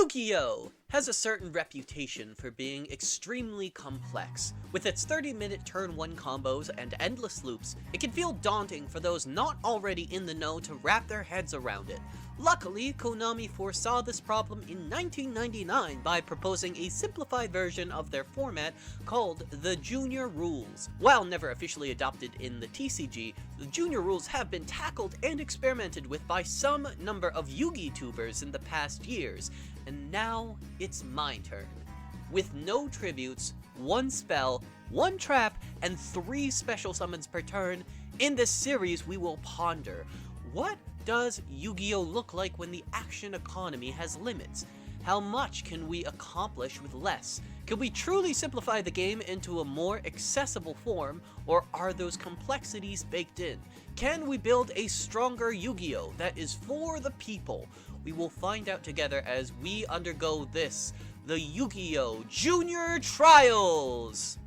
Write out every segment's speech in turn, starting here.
Yu-Gi-Oh! Has a certain reputation for being extremely complex. With its 30-minute turn 1 combos and endless loops, it can feel daunting for those not already in the know to wrap their heads around it. Luckily, Konami foresaw this problem in 1999 by proposing a simplified version of their format called the Junior Rules. While never officially adopted in the TCG, the Junior Rules have been tackled and experimented with by some number of Yu-Gi tubers in the past years, and now it's my turn. With no tributes, 1 spell, 1 trap, and 3 special summons per turn, in this series we will ponder, what does Yu-Gi-Oh! Look like when the action economy has limits? How much can we accomplish with less? Can we truly simplify the game into a more accessible form, or are those complexities baked in? Can we build a stronger Yu-Gi-Oh! That is for the people? We will find out together as we undergo this, the Yu-Gi-Oh! Junior Trials!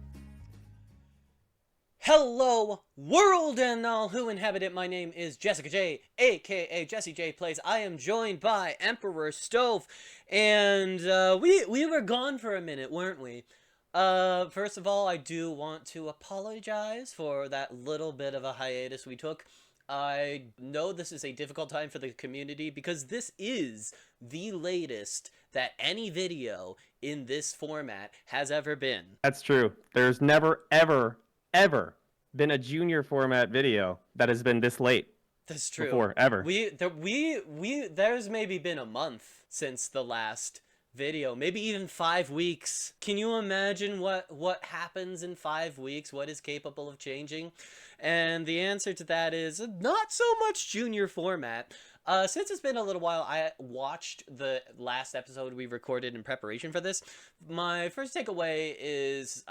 Hello, world and all who inhabit it. My name is Jessica J, aka Jessie J Plays. I am joined by Emperor Stove, and we were gone for a minute, weren't we? First of all, I do want to apologize for that little bit of a hiatus we took. I know this is a difficult time for the community because this is the latest that any video in this format has ever been. That's true. There's never, ever been a junior format video that has been this late. That's true. Before, ever. There's maybe been a month since the last video, maybe even 5 weeks. Can you imagine what happens in 5 weeks? What is capable of changing? And the answer to that is not so much junior format. Since it's been a little while, I watched the last episode we recorded in preparation for this. My first takeaway is,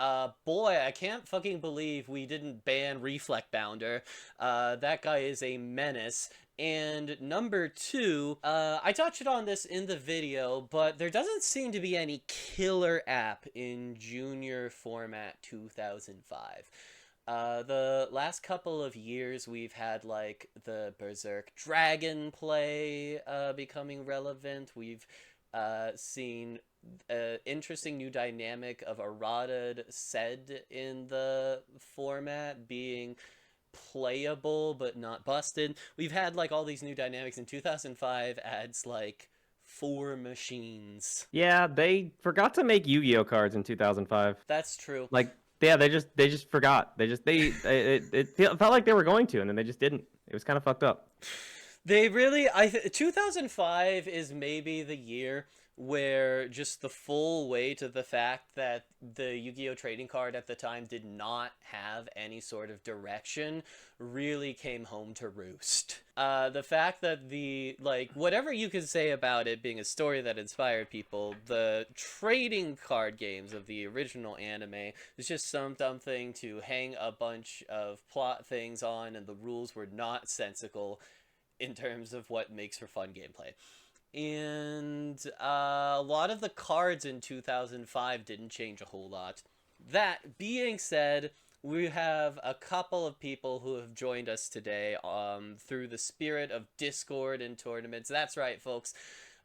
boy, I can't fucking believe we didn't ban Reflect Bounder. That guy is a menace. And number 2, I touched on this in the video, but there doesn't seem to be any killer app in Junior Format 2005. The last couple of years we've had like the Berserk Dragon play becoming relevant. We've seen an interesting new dynamic of errata said in the format being playable but not busted. We've had like all these new dynamics. In 2005 adds like 4 machines. Yeah, they forgot to make Yu-Gi-Oh cards in 2005. That's true. Like, yeah, they just forgot. It felt like they were going to, and then they just didn't. It was kind of fucked up. They really, 2005 is maybe the year where just the full weight of the fact that the Yu-Gi-Oh! Trading card at the time did not have any sort of direction really came home to roost. The fact that whatever you could say about it being a story that inspired people, the trading card games of the original anime is just some dumb thing to hang a bunch of plot things on, and the rules were not sensical in terms of what makes for fun gameplay. And a lot of the cards in 2005 didn't change a whole lot. That being said, we have a couple of people who have joined us today through the spirit of Discord and tournaments. That's right, folks.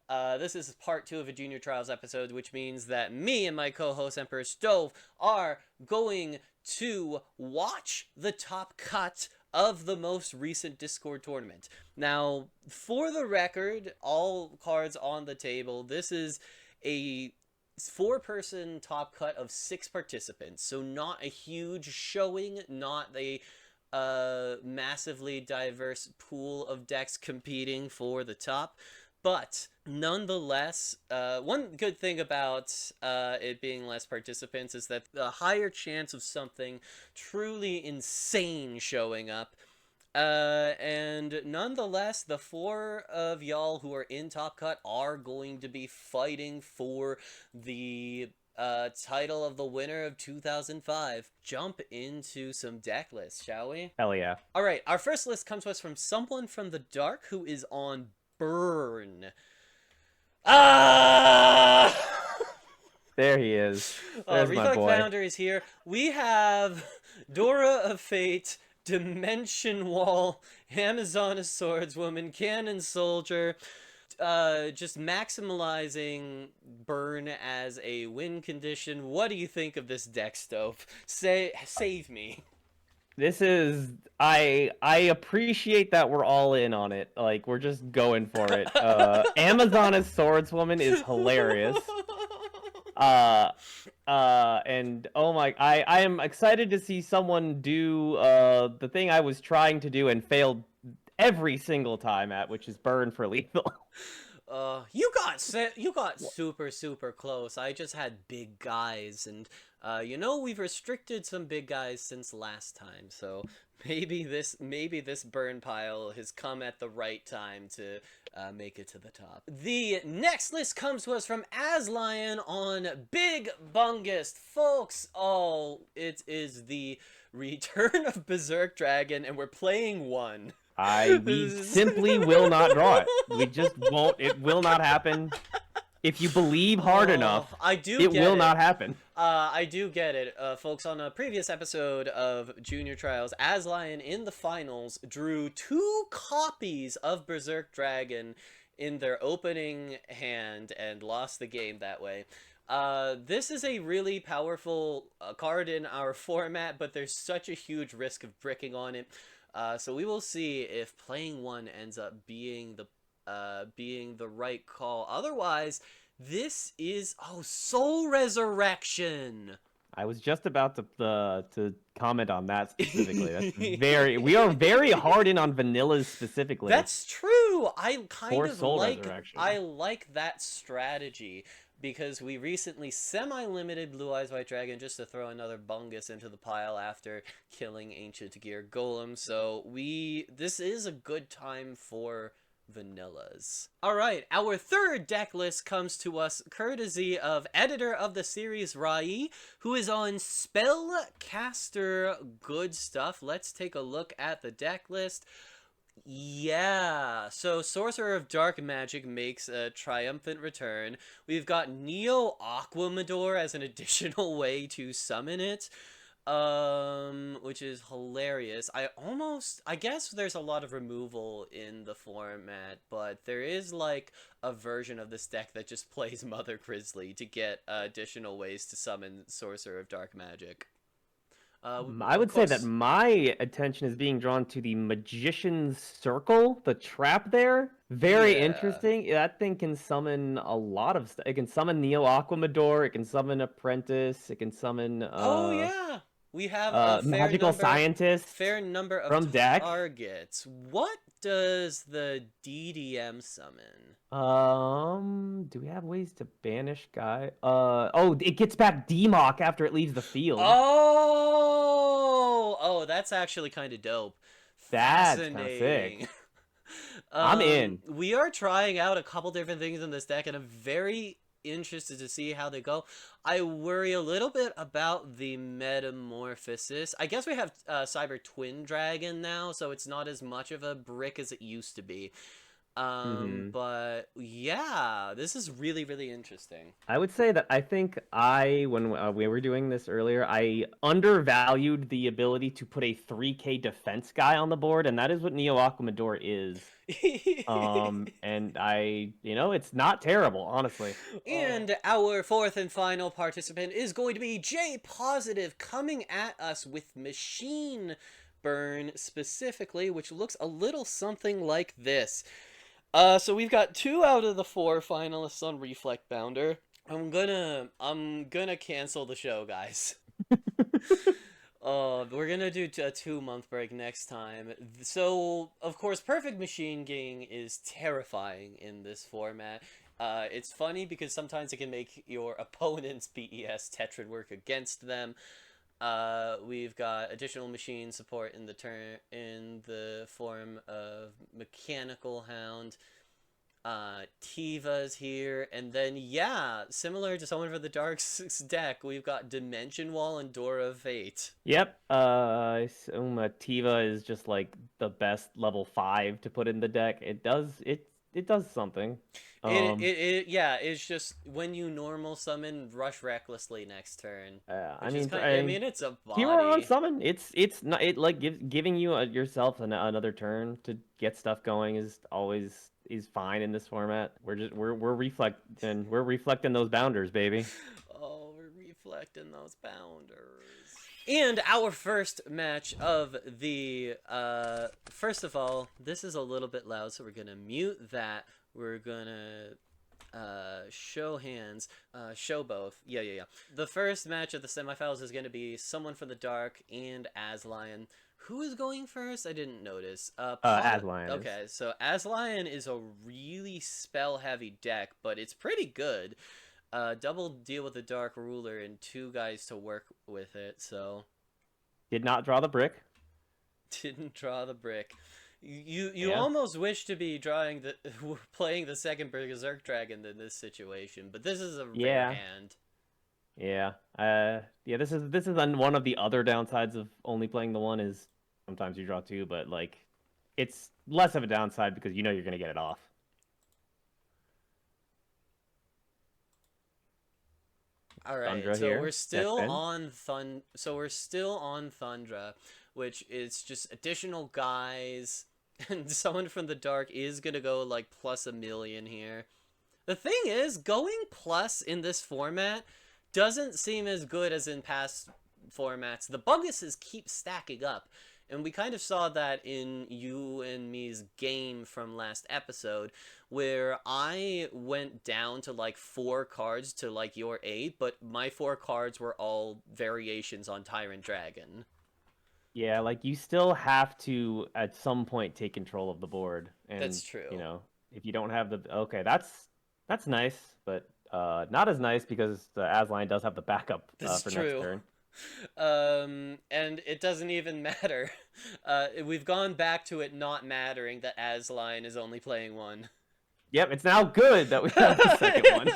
This is part 2 of a Junior Trials episode, which means that me and my co-host Emperor Stove are going to watch the top cut of the most recent Discord tournament. Now, for the record, all cards on the table, this is a 4-person top cut of 6 participants, so not a huge showing, not a massively diverse pool of decks competing for the top. But nonetheless, one good thing about it being less participants is that the higher chance of something truly insane showing up. And nonetheless, the 4 of y'all who are in Top Cut are going to be fighting for the title of the winner of 2005. Jump into some deck lists, shall we? Hell yeah. All right, our first list comes to us from someone from the dark who is on Burn. Ah! There he is. There's my Reflect boy. Founder is here. We have Dora of Fate, Dimension Wall, Amazoness Swordswoman, Cannon Soldier, just maximalizing burn as a win condition. What do you think of this deck, Stope? Save me. This is I appreciate that we're all in on it. Like we're just going for it. Amazon as Swordswoman is hilarious. Uh and oh my I am excited to see someone do the thing I was trying to do and failed every single time at, which is burn for lethal. You got super close. I just had big guys, and we've restricted some big guys since last time, so maybe this burn pile has come at the right time to make it to the top. The next list comes to us from Aslion on Big Bungest, folks. Oh, it is the return of Berserk Dragon, and we're playing one. We simply will not draw it. We just won't. It will not happen. If you believe hard enough, it will not happen. I do get it. Folks, on a previous episode of Junior Trials, Aslion in the finals drew 2 copies of Berserk Dragon in their opening hand and lost the game that way. This is a really powerful card in our format, but there's such a huge risk of bricking on it. So we will see if playing one ends up being the right call. Otherwise, this is Soul Resurrection. I was just about to comment on that specifically. That's we are very hard in on vanillas specifically. That's true. I like that strategy. Because we recently semi-limited Blue Eyes White Dragon just to throw another Bungus into the pile after killing Ancient Gear Golem. So this is a good time for vanillas. Alright, our third deck list comes to us courtesy of editor of the series, RaisouE, who is on Spellcaster Good Stuff. Let's take a look at the deck list. Yeah, so Sorcerer of Dark Magic makes a triumphant return. We've got Neo Aquamador as an additional way to summon it, which is hilarious. I guess there's a lot of removal in the format, but there is like a version of this deck that just plays Mother Grizzly to get additional ways to summon Sorcerer of Dark Magic. I would say that my attention is being drawn to the Magician's Circle, the trap there. Very interesting. That thing can summon a lot of stuff. It can summon Neo Aquamador. It can summon Apprentice. It can summon. We have a Magical Scientist. Fair number of from deck. targets. What does the DDM summon? Do we have ways to banish guy? It gets back Demok after it leaves the field. Oh, that's actually kind of dope. That's kind of sick. I'm in. We are trying out a couple different things in this deck, and I'm very interested to see how they go. I worry a little bit about the Metamorphosis. I guess we have Cyber Twin Dragon now, so it's not as much of a brick as it used to be. But yeah, this is really interesting. I would say that I think when we were doing this earlier, I undervalued the ability to put a 3k defense guy on the board, and that is what Neo Aquamador is. And it's not terrible, honestly. And our fourth and final participant is going to be J Positive, coming at us with Machine Burn specifically, which looks a little something like this. So we've got 2 out of the 4 finalists on Reflect Bounder. I'm gonna cancel the show, guys. We're gonna do a 2-month break next time. So, of course, Perfect Machine Gang is terrifying in this format. It's funny because sometimes it can make your opponent's PES Tetrid work against them. We've got additional machine support in the form of Mechanical Hound. Tiva's here, and then similar to someone for the Dark deck, we've got Dimension Wall and Door of Fate. Yep. I assume Tiva is just like the best level 5 to put in the deck. It does something. It's just when you normal summon, rush recklessly next turn. It's a body. Hero on summon. It's not giving you yourself another turn to get stuff going is always is fine in this format. We're reflecting those bounders, baby. Oh, we're reflecting those bounders. And our first match of the first of all, this is a little bit loud, so we're gonna mute that. We're gonna show hands, show both. Yeah. The first match of the semifinals is gonna be Someone from the Dark and Aslion. Who is going first? I didn't notice. Aslion is. Okay, so Aslion is a really spell-heavy deck, but it's pretty good. Double deal with the Dark Ruler and 2 guys to work with it, so... Did not draw the brick. Didn't draw the brick. You Yeah. almost wish to be playing the second Berserk Dragon in this situation, but this is a rare hand. Yeah. This is one of the other downsides of only playing the one is sometimes you draw 2, but like it's less of a downside because you know you're gonna get it off. All right, Thundra so here. we're still on Thundra, which is just additional guys, and Someone from the Dark is gonna go like plus 1,000,000 here. The thing is, going plus in this format doesn't seem as good as in past formats. The bonuses keep stacking up, and we kind of saw that in you and me's game from last episode, where I went down to like 4 cards to like your 8, but my 4 cards were all variations on Tyrant Dragon. Yeah, like you still have to at some point take control of the board, and That's true. you know if you don't have the that's nice, but not as nice because the Asline does have the backup for next turn. And it doesn't even matter. We've gone back to it not mattering that Asline is only playing 1. Yep, it's now good that we have the second one.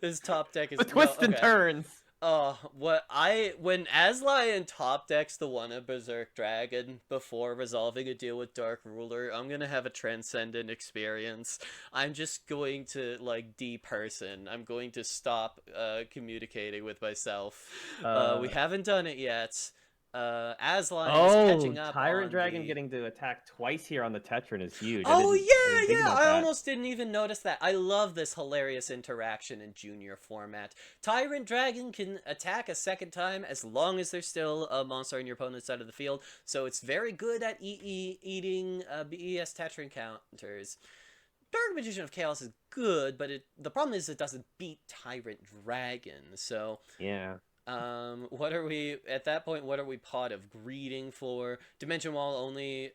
His top deck is the twists and turns. When Aslion top decks the one of Berserk Dragon before resolving a deal with Dark Ruler, I'm gonna have a transcendent experience. I'm just going to like deperson. I'm going to stop communicating with myself. We haven't done it yet. Aslion is catching up. Tyrant Dragon getting to attack twice here on the Tetran is huge. I almost didn't even notice that. I love this hilarious interaction in Junior format. Tyrant Dragon can attack a second time as long as there's still a monster on your opponent's side of the field, so it's very good at eating BES Tetran counters. Dark Magician of Chaos is good, but the problem is it doesn't beat Tyrant Dragon, so... Yeah. What are we at that point? What are we Pot of Greeting for? Dimension Wall only.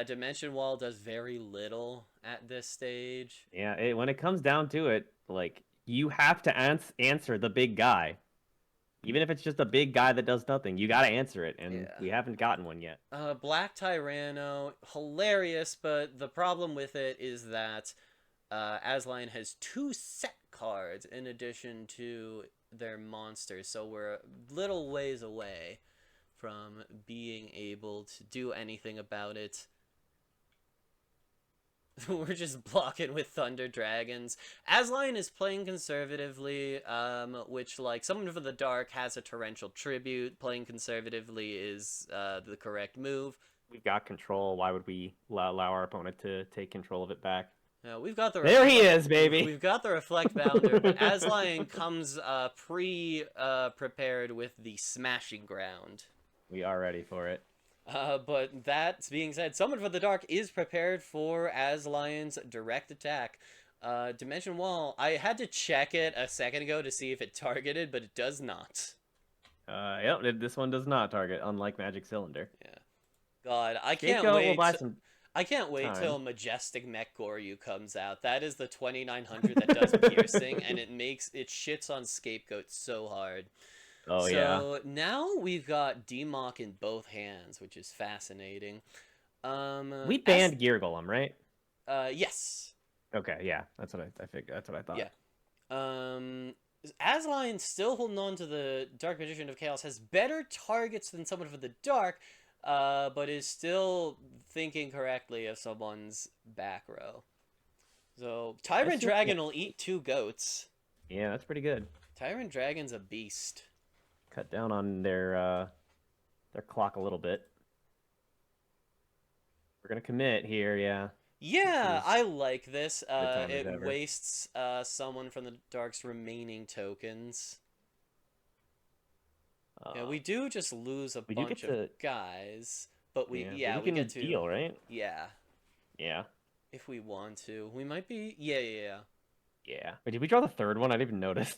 Dimension Wall does very little at this stage. Yeah, when it comes down to it, like you have to answer the big guy, even if it's just a big guy that does nothing. You got to answer it, and we haven't gotten one yet. Black Tyranno, hilarious, but the problem with it is that Aslion has 2 set cards in addition to their monsters, so we're a little ways away from being able to do anything about it. We're just blocking with Thunder Dragons. Aslion is playing conservatively, which, like, Someone for the Dark has a Torrential Tribute. Playing conservatively is the correct move. We've got control. Why would we allow our opponent to take control of it back? We've got the there he is, baby. We've got the Reflect Bounder, but Aslion comes prepared with the Smashing Ground. We are ready for it. But that being said, Someone for the Dark is prepared for Aslion's direct attack. Dimension Wall, I had to check it a second ago to see if it targeted, but it does not. Yep, this one does not target, unlike Magic Cylinder. Yeah. God, I can't wait. We'll buy some... I can't wait till Majestic Mech Goryu comes out. That is the 2900 that does piercing, and it shits on Scapegoat so hard. Oh, yeah. So now we've got Demok in both hands, which is fascinating. We banned Gear Golem, right? Yes. Okay, yeah. That's what I figured. That's what I thought. Yeah. Aslion still holding on to the Dark Magician of Chaos, has better targets than Someone for the Dark, but is still thinking correctly of someone's back row. So Tyrant Dragon will eat 2 goats. Yeah, that's pretty good. Tyrant Dragon's a beast. Cut down on their clock a little bit. We're gonna commit here, yeah. This Yeah, is I like this. good time as It ever. wastes someone from the Dark's remaining tokens. Yeah, we Um, do just lose a we do bunch get of to, guys, but yeah, but yeah, we we get can to, deal, right? yeah, Yeah, if we want to. We might be, yeah. yeah. Wait, did we draw the third one? I didn't even notice.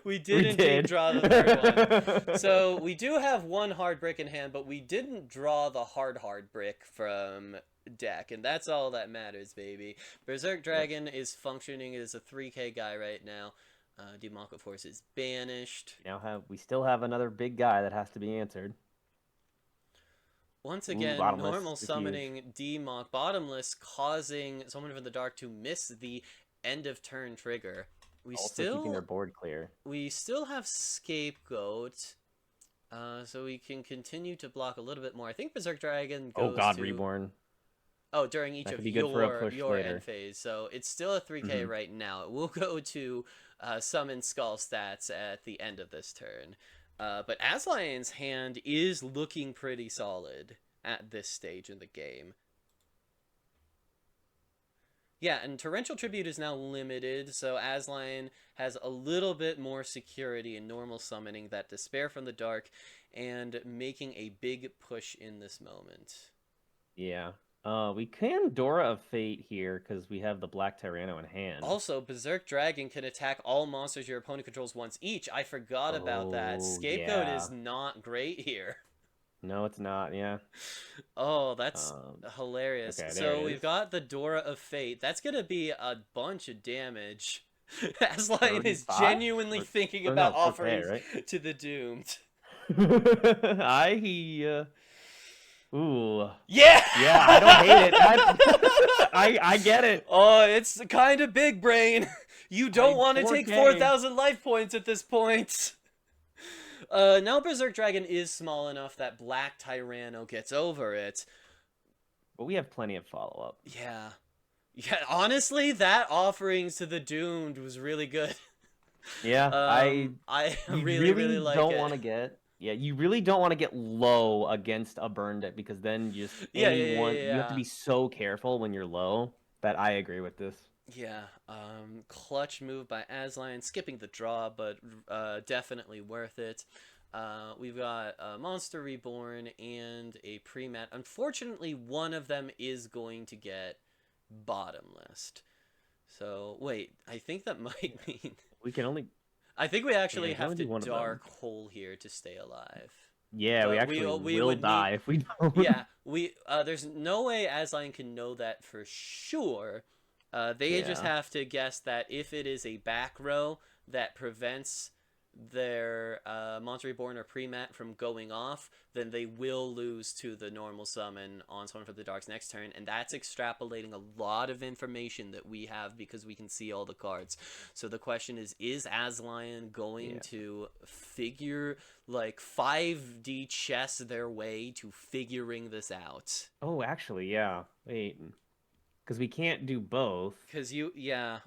We did We indeed did. draw the third one. So we do have one hard brick in hand, but we didn't draw the hard brick from deck, and that's all that matters, baby. Berserk Yep. Dragon is functioning as a 3K guy right now. Demonic Force is banished. We still have another big guy that has to be answered. Once Ooh, again, bottomless normal is huge. summoning Demok bottomless, causing someone from the dark to miss the end of turn trigger. We Also keeping their still board clear. we still have Scapegoat, so we can continue to block a little bit more. I think Berserk Dragon Oh goes God, to Reborn. during each That could of be good for a push your end later. phase, so it's still a 3K Hmm. right now. It will go to summon Skull stats at the end of this turn. But Aslion's hand is looking pretty solid at this stage in the game. Yeah, and Torrential Tribute is now limited, so Aslion has a little bit more security in normal summoning that Despair from the Dark and making a big push in this moment. Yeah. We can Dora of Fate here because we have the Black Tyranno in hand. Also, Berserk Dragon can attack all monsters your opponent controls once each. I forgot about that. Oh Scapegoat is yeah. not great here. No, it's not. Yeah. Oh, that's Um. hilarious. Okay, there So it we've is. got the Dora of Fate. That's gonna be a bunch of damage. Aslion is 35 genuinely thinking or no about 4K, offerings right? to the doomed. I ooh. Yeah! Yeah, I don't hate it. I get it. Oh, it's kind of big brain. You don't I want to take 4K. 4,000 life points at this point. Now Berserk Dragon is small enough that Black Tyranno gets over it. But we have plenty of follow-up. Yeah. Yeah, honestly, that offerings to the doomed was really good. Yeah, I you really really like don't it. want to get yeah, you really don't want to get low against a burn deck because then just you have to Yeah. be so careful when you're low that I agree with this. Yeah, clutch move by Aslion, skipping the draw, but definitely worth it. We've got a Monster Reborn and a Pre-Mat. Unfortunately, one of them is going to get bottomless. So, wait, I think that might mean... We can only I think we yeah, actually we can have only to do one of them. Dark Hole here to stay alive. Yeah, we But actually we will would need... die if we don't. Yeah, there's no way Asline can know that for sure. They just Yeah. have to guess that if it is a back row that prevents their Monster Reborn or Pre-Mat from going off, then they will lose to the normal summon on Summon for the Dark's next turn, and that's extrapolating a lot of information that we have because we can see all the cards. So the question is Aslion going Yeah. to figure, like, 5D chess their way to figuring this out? Oh, actually, yeah. Wait. Because we can't do both. Because yeah,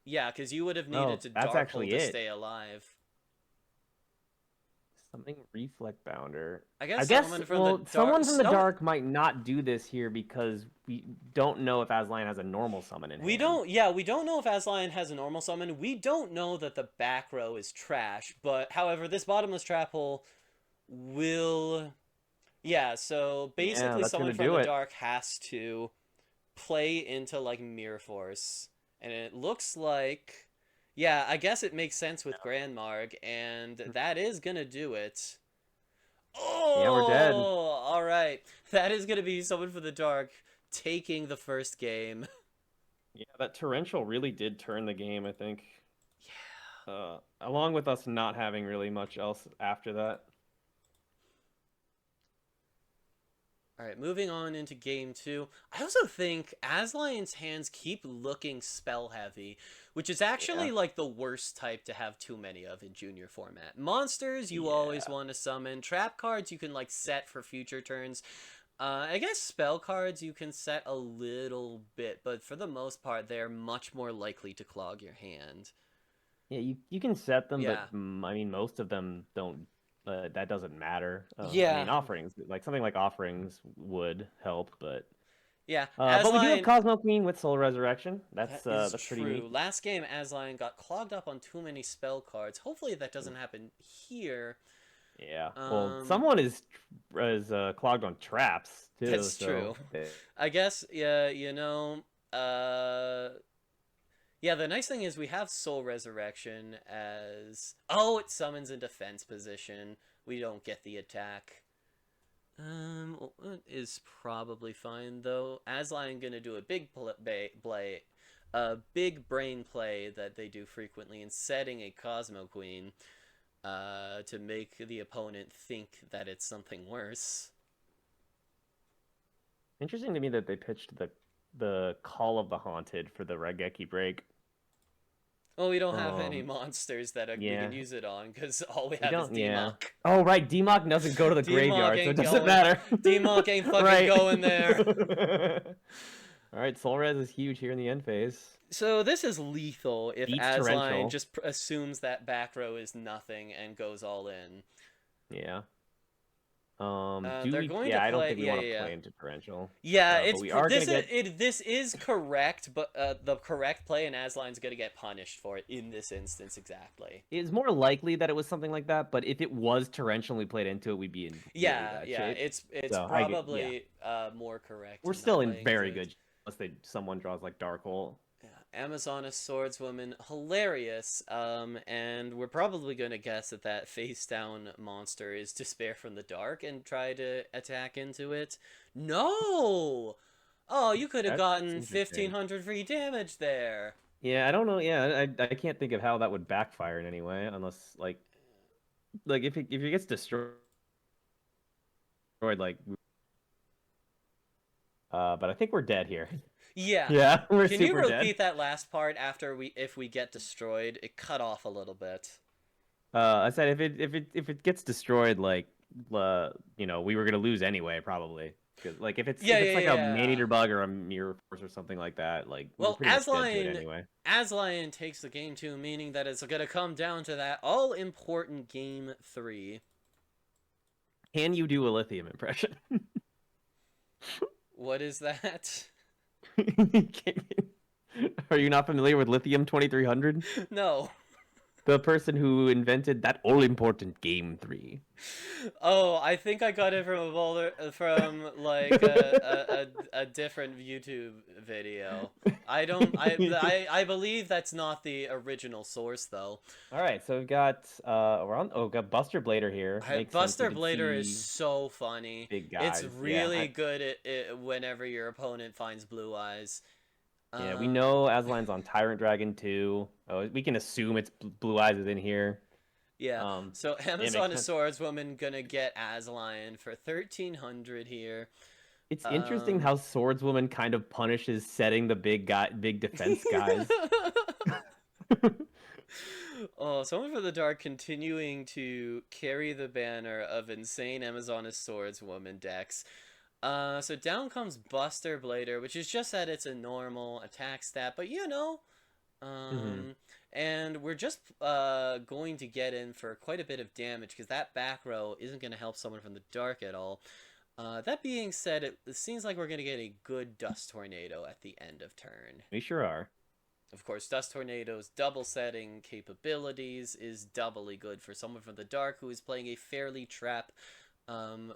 because you would have needed Oh, to that's Dark Hole actually to it. stay alive. Something Reflect Bounder. I I guess guess, someone from the well, dark. someone from the dark might not do this here because we don't know if Aslion has a normal summon in We hand. don't. Yeah, we don't know if Aslion has a normal summon. We don't know that the back row is trash. But however, this bottomless trap hole will. Yeah. So Yeah, basically, that's someone gonna from do the it. dark has to play into like Mirror Force, and it looks like. Yeah, I guess it makes sense with Grandmarg, and that is gonna do it. Yeah, we're dead. Oh, all right. That is going to be someone from the dark taking the first game. Yeah, that torrential really did turn the game, I think. Yeah. Along with us not having really much else after that. All right, moving on into game two. I also think Aslion's hands keep looking spell heavy, which is actually Yeah. like the worst type to have too many of in junior format. Monsters you always Yeah. want to summon. Trap cards you can like set for future turns. I guess spell cards you can set a little bit, but for the most part, they're much more likely to clog your hand. Yeah, you can set them, but Yeah. I mean most of them don't that doesn't matter. I Yeah, mean, offerings, like something like offerings would help, yeah. but we do have Asline, Cosmo Queen with Soul Resurrection. that is That's pretty true. neat. Last game, Asline got clogged up on too many spell cards. Hopefully that doesn't happen here. Yeah. Well, Um, someone is clogged on traps too, that's so true. I guess, yeah, uh, yeah, the nice thing is we have Soul Resurrection as... Oh, it summons a defense position. We don't get the attack. Is probably fine, though. Asline gonna do a a big brain play that they do frequently in setting a Cosmo Queen, to make the opponent think that it's something worse. interesting to me that they pitched the Call of the Haunted for the Regeki break. Well, we don't have any Um, monsters we can yeah, use it on, because all we we have is don't. Yeah. Demok. Oh, right. Demok doesn't go to the Demok graveyard, so it ain't doesn't going. matter. Demok ain't fucking Right. going there. All right. Soul Res is huge here in the end phase. So this is lethal if Beats Asline Torrential. just assumes that back row is nothing and goes all in. Yeah. Do They're we? going to Yeah, I don't play. think we Yeah, want yeah, to yeah. play into Torrential. Yeah, But we are gonna get. this is correct, but the correct play, and Asline's gonna get punished for it in this instance exactly. It's more likely that it was something like that, but if it was Torrential and we played into it, we'd be in really Yeah, bad yeah, shape. it's So I get. Yeah, probably more correct we're not still in playing into very it. good. Unless someone draws like Dark Hole. Yeah, Amazoness Swordswoman, hilarious. And we're probably gonna guess that that face down monster is Despair from the Dark and try to attack into it. No! Oh, you could have That's gotten interesting. 1,500 free damage there. Yeah, I don't know. Yeah, I can't think of how that would backfire in any way, unless like if it gets destroyed, like but I think we're dead here. Yeah. Yeah, we're Can you super dead. repeat that last part after if we get destroyed? It cut off a little bit. I said if it gets destroyed, like we were gonna lose anyway, probably. Because like Yeah, if yeah, it's like a yeah. man-eater bug or a mirror force or something like that, like we were Well, pretty much dead to it anyway. Aslion takes the game too, meaning that it's gonna come down to that all important game 3. Can you do a lithium impression? What is that? Are you not familiar with Lithium 2300? No. The person who invented that all important game 3. Oh, I think I got it from from like a different YouTube video. I don't I believe that's not the original source though. All right, so we've got we got Buster Blader here. Makes sense. We Buster could Blader is see so funny. big It's guys. Yeah, really good at it whenever your opponent finds blue eyes. yeah. We Um, know Asline's on Tyrant Dragon too. Oh, we can assume it's Blue Eyes is in here. yeah. So Yeah, it makes Amazon sense. Swordswoman gonna get Aslion for 1,300 here. It's interesting Um, how Swordswoman kind of punishes setting the big defense guys. Oh, Someone for the Dark continuing to carry the banner of insane Amazoness Swordswoman decks. So down comes Buster Blader, which is just that it's a normal attack stat, but Hmm. and we're just going to get in for quite a bit of damage because that back row isn't going to help someone from the dark at all. That being said, it seems like we're going to get a good Dust Tornado at the end of turn. We sure are. Of course, Dust Tornado's double setting capabilities is doubly good for someone from the dark who is playing a fairly trap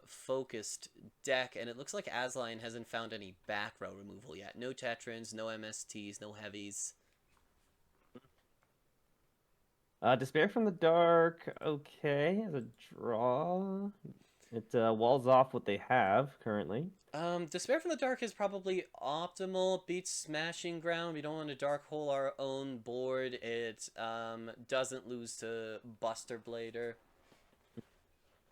focused deck, and it looks like Asline hasn't found any back row removal yet. No Tetrans, no MSTs, no heavies. Despair from the Dark. Okay, as a draw. It walls off what they have currently. Despair from the Dark is probably optimal. Beats Smashing Ground. We don't want to Dark Hole our own board. It doesn't lose to Buster Blader.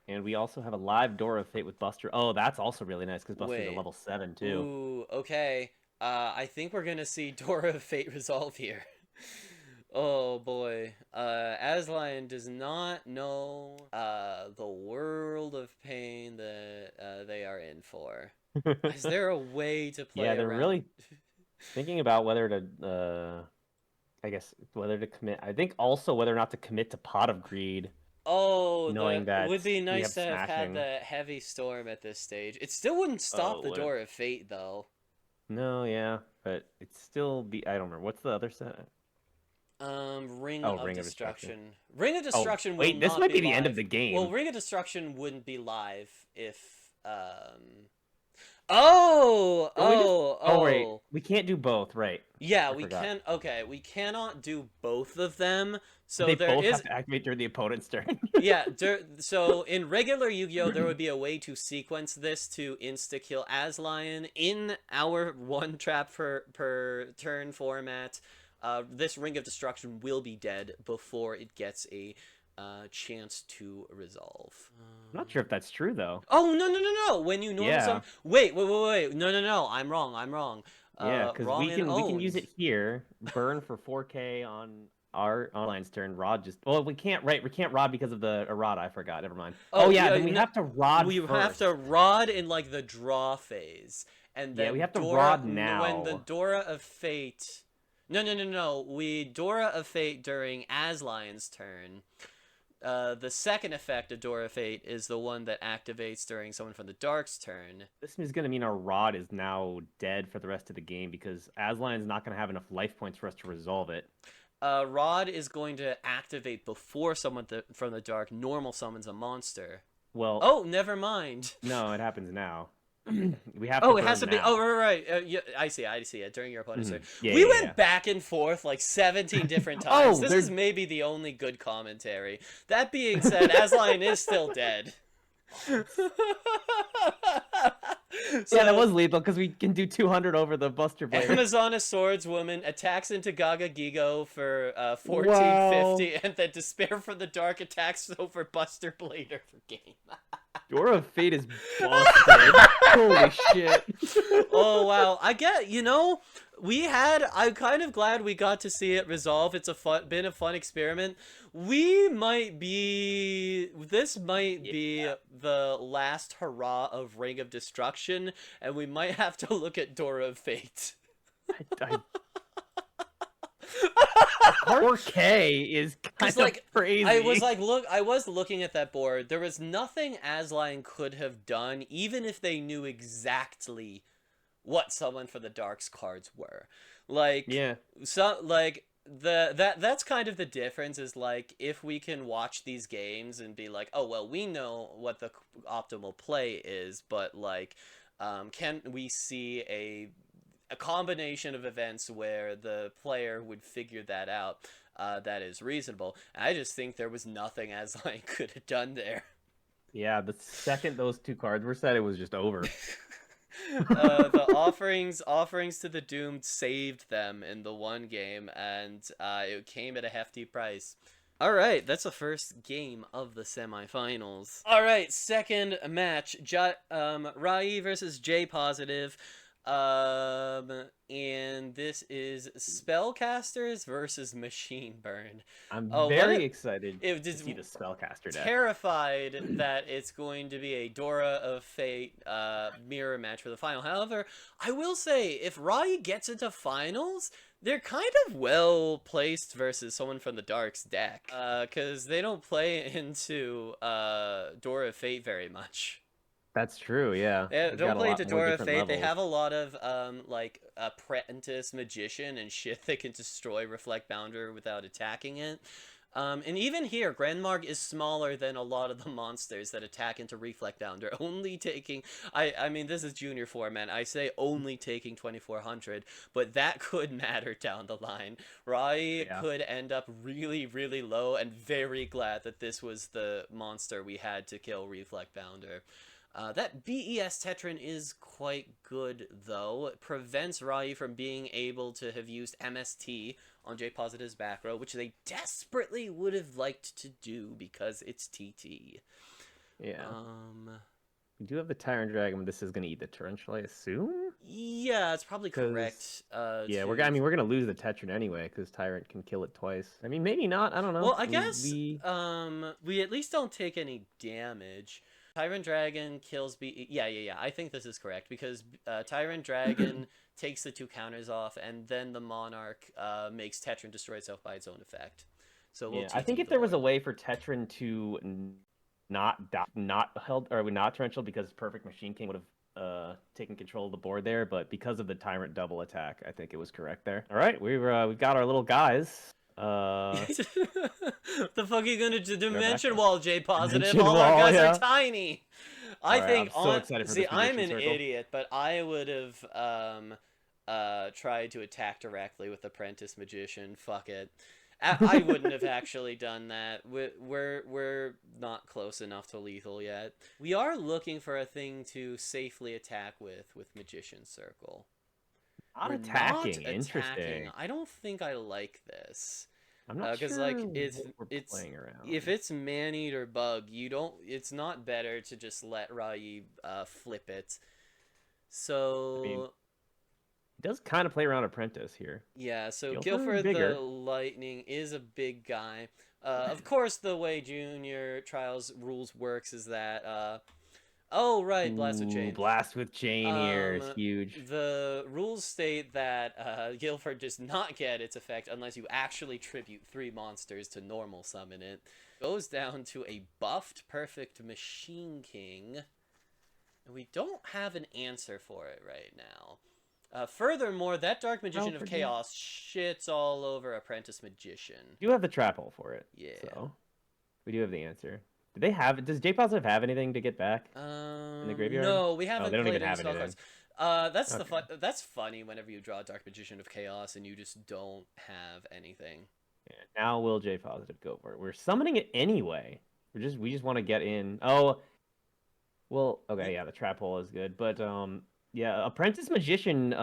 And we also have a live Door of Fate with Buster. Oh, that's also really nice because Buster's a Wait. level 7 too. Ooh, okay. I think we're gonna see Dora of Fate resolve here. Oh boy. Aslion does not know the world of pain that they are in for. Is there a way to play Yeah, they're around? really thinking about whether to I guess whether to commit. I think also whether or not to commit to Pot of Greed. Oh, knowing it that would be we nice have to have had smashing. the heavy storm at this stage. It still wouldn't stop Oh, the would it? Door of Fate, though. No, yeah, but it's still be. I don't remember what's the other set. Ring Oh, of Ring of Destruction. Destruction. Ring of Oh, Destruction will wait, this not might be be the end of live. the Well, game. Ring of Destruction wouldn't be live if Oh, Don't we just? oh, Oh, wait, oh. we can't do both, right? Yeah, I we forgot. can. Okay, we cannot do both of them. So They there both have is. to activate during the opponent's turn. Yeah, so in regular Yu-Gi-Oh, there would be a way to sequence this to insta-kill Aslion. In our one trap per turn format, this Ring of Destruction will be dead before it gets a chance to resolve. I'm not sure if that's true though. Oh, no, no, no, no! When you normal Yeah, summon... Wait, wait, wait, wait. No, no, no. I'm wrong. I'm wrong. yeah, because Wrong and we can use owned. it here. Burn for 4K on our online's turn. Rod just well we can't right we can't rod because of the errata. I forgot. Never mind. Oh Oh, yeah, yeah, then we no, have to rod we have to first. rod in like the draw phase, and Yeah, we then have to Dora rod when the now. Dora of Fate. No, no, no, no. We Dora of Fate during Aslion's turn. The second effect of Dora of Fate is the one that activates during someone from the Dark's turn. This is going to mean our rod is now dead for the rest of the game because Aslion is not going to have enough life points for us to resolve it. Rod is going to activate before someone from the Dark normal summons a monster. Well, Oh, never mind. no, it happens now. We have to Oh, it has to burn be. now. Oh, right, right. Yeah, I see. I see it during your opponent's turn. Yeah, We yeah, went yeah. back and forth like 17 different times. Oh, This they're is maybe the only good commentary. That being said, Aslion is still dead. yeah, that So, was lethal because we can do 200 over the Buster Blader. Amazona Swordswoman attacks into Gaga Gigo for Wow. 1450, and then Despair from the Dark attacks over Buster Blader for game. Door of Fate is busted. Holy shit. Oh wow, I get, I'm kind of glad we got to see it resolve. It's been a fun experiment. This might be the last hurrah of Ring of Destruction, and we might have to look at Door of Fate. I 4K is kind of crazy. I was looking at that board. There was nothing Aslion could have done, even if they knew exactly what Someone for the Dark's cards were. Yeah. That's kind of the difference, is like, if we can watch these games and be like, oh well, we know what the optimal play is, but like, can we see a combination of events where the player would figure that out, that is reasonable. I just think there was nothing Aslion could have done there. Yeah, the second those two cards were set, it was just over. The offerings to the doomed saved them in the one game, and it came at a hefty price. All right, that's the first game of the semifinals. All right, second match, Rai versus J Positive. And this is Spellcasters versus Machine Burn. I'm Oh, very excited to see the Spellcaster deck. Terrified that it's going to be a Dora of Fate mirror match for the final. However, I will say, if Rai gets into finals, they're kind of well placed versus someone from the Dark's deck, because they don't play into Dora of Fate very much. That's true, yeah. They don't play into Dora of Fate. Levels. They have a lot of like Apprentice Magician and shit that can destroy Reflect Bounder without attacking it. And even here, Grandmarg is smaller than a lot of the monsters that attack into Reflect Bounder, only taking... I mean, this is junior format. I say only taking 2400, but that could matter down the line. Rai could end up really, really low, and very glad that this was the monster we had to kill Reflect Bounder. That BES Tetran is quite good, though. It prevents Rai from being able to have used MST on J Positive's back row, which they desperately would have liked to do because it's TT. Yeah. We do have the Tyrant Dragon, but this is going to eat the Torrential, I assume? Yeah, it's probably correct. Yeah, we're going to lose the Tetran anyway, because Tyrant can kill it twice. I mean, maybe not, I don't know. Well, I guess we at least don't take any damage. Tyrant Dragon kills Yeah. I think this is correct, because Tyrant Dragon takes the two counters off, and then the Monarch makes Tetran destroy itself by its own effect. So we'll Yeah, I think TT if the there was Lord. a way for Tetran to not held or not torrential because Perfect Machine King would have taken control of the board there, but because of the Tyrant double attack, I think it was correct there. All right, we've got our little guys. The fuck are you gonna do? Get our back Dimension up. wall, J positive. Dimension All our wall, guys are yeah. tiny. All I right, think I'm so on. excited for See, this I'm magician an circle. idiot, but I would have tried to attack directly with Apprentice Magician. Fuck it. I wouldn't have actually done that. We're not close enough to lethal yet. We are looking for a thing to safely attack with Magician Circle. Not We're not attacking. attacking. Interesting. I don't think I like this. I'm not Because sure like what we're playing if around. it's man eater bug, you don't. It's not better to just let Rai flip it. I mean, So he does kind of play around Apprentice here. yeah, so Guilford Guilford the bigger. Lightning is a big guy. Of course, the way Junior Trials rules works is that oh right, Blast with Ooh, Chain. blast with chain here is Um, huge. the rules state that Guilford does not get its effect unless you actually tribute 3 monsters to normal summon it. Goes down to a buffed Perfect Machine King, and we don't have an answer for it right now. Furthermore, that Dark Magician of Chaos shits all over Apprentice Magician. You have the trap hole for it. Yeah. So we do have the answer. Do they have? Does J Positive have anything to get back in the graveyard? No, we Oh, haven't they don't played even any have spell anything. cards. That's the Okay. That's funny whenever you draw a Dark Magician of Chaos and you just don't have anything. Yeah, now will J Positive go for it? We're summoning it anyway. We just want to get in. Oh, well, okay, yeah, the trap hole is good, but yeah, Apprentice Magician,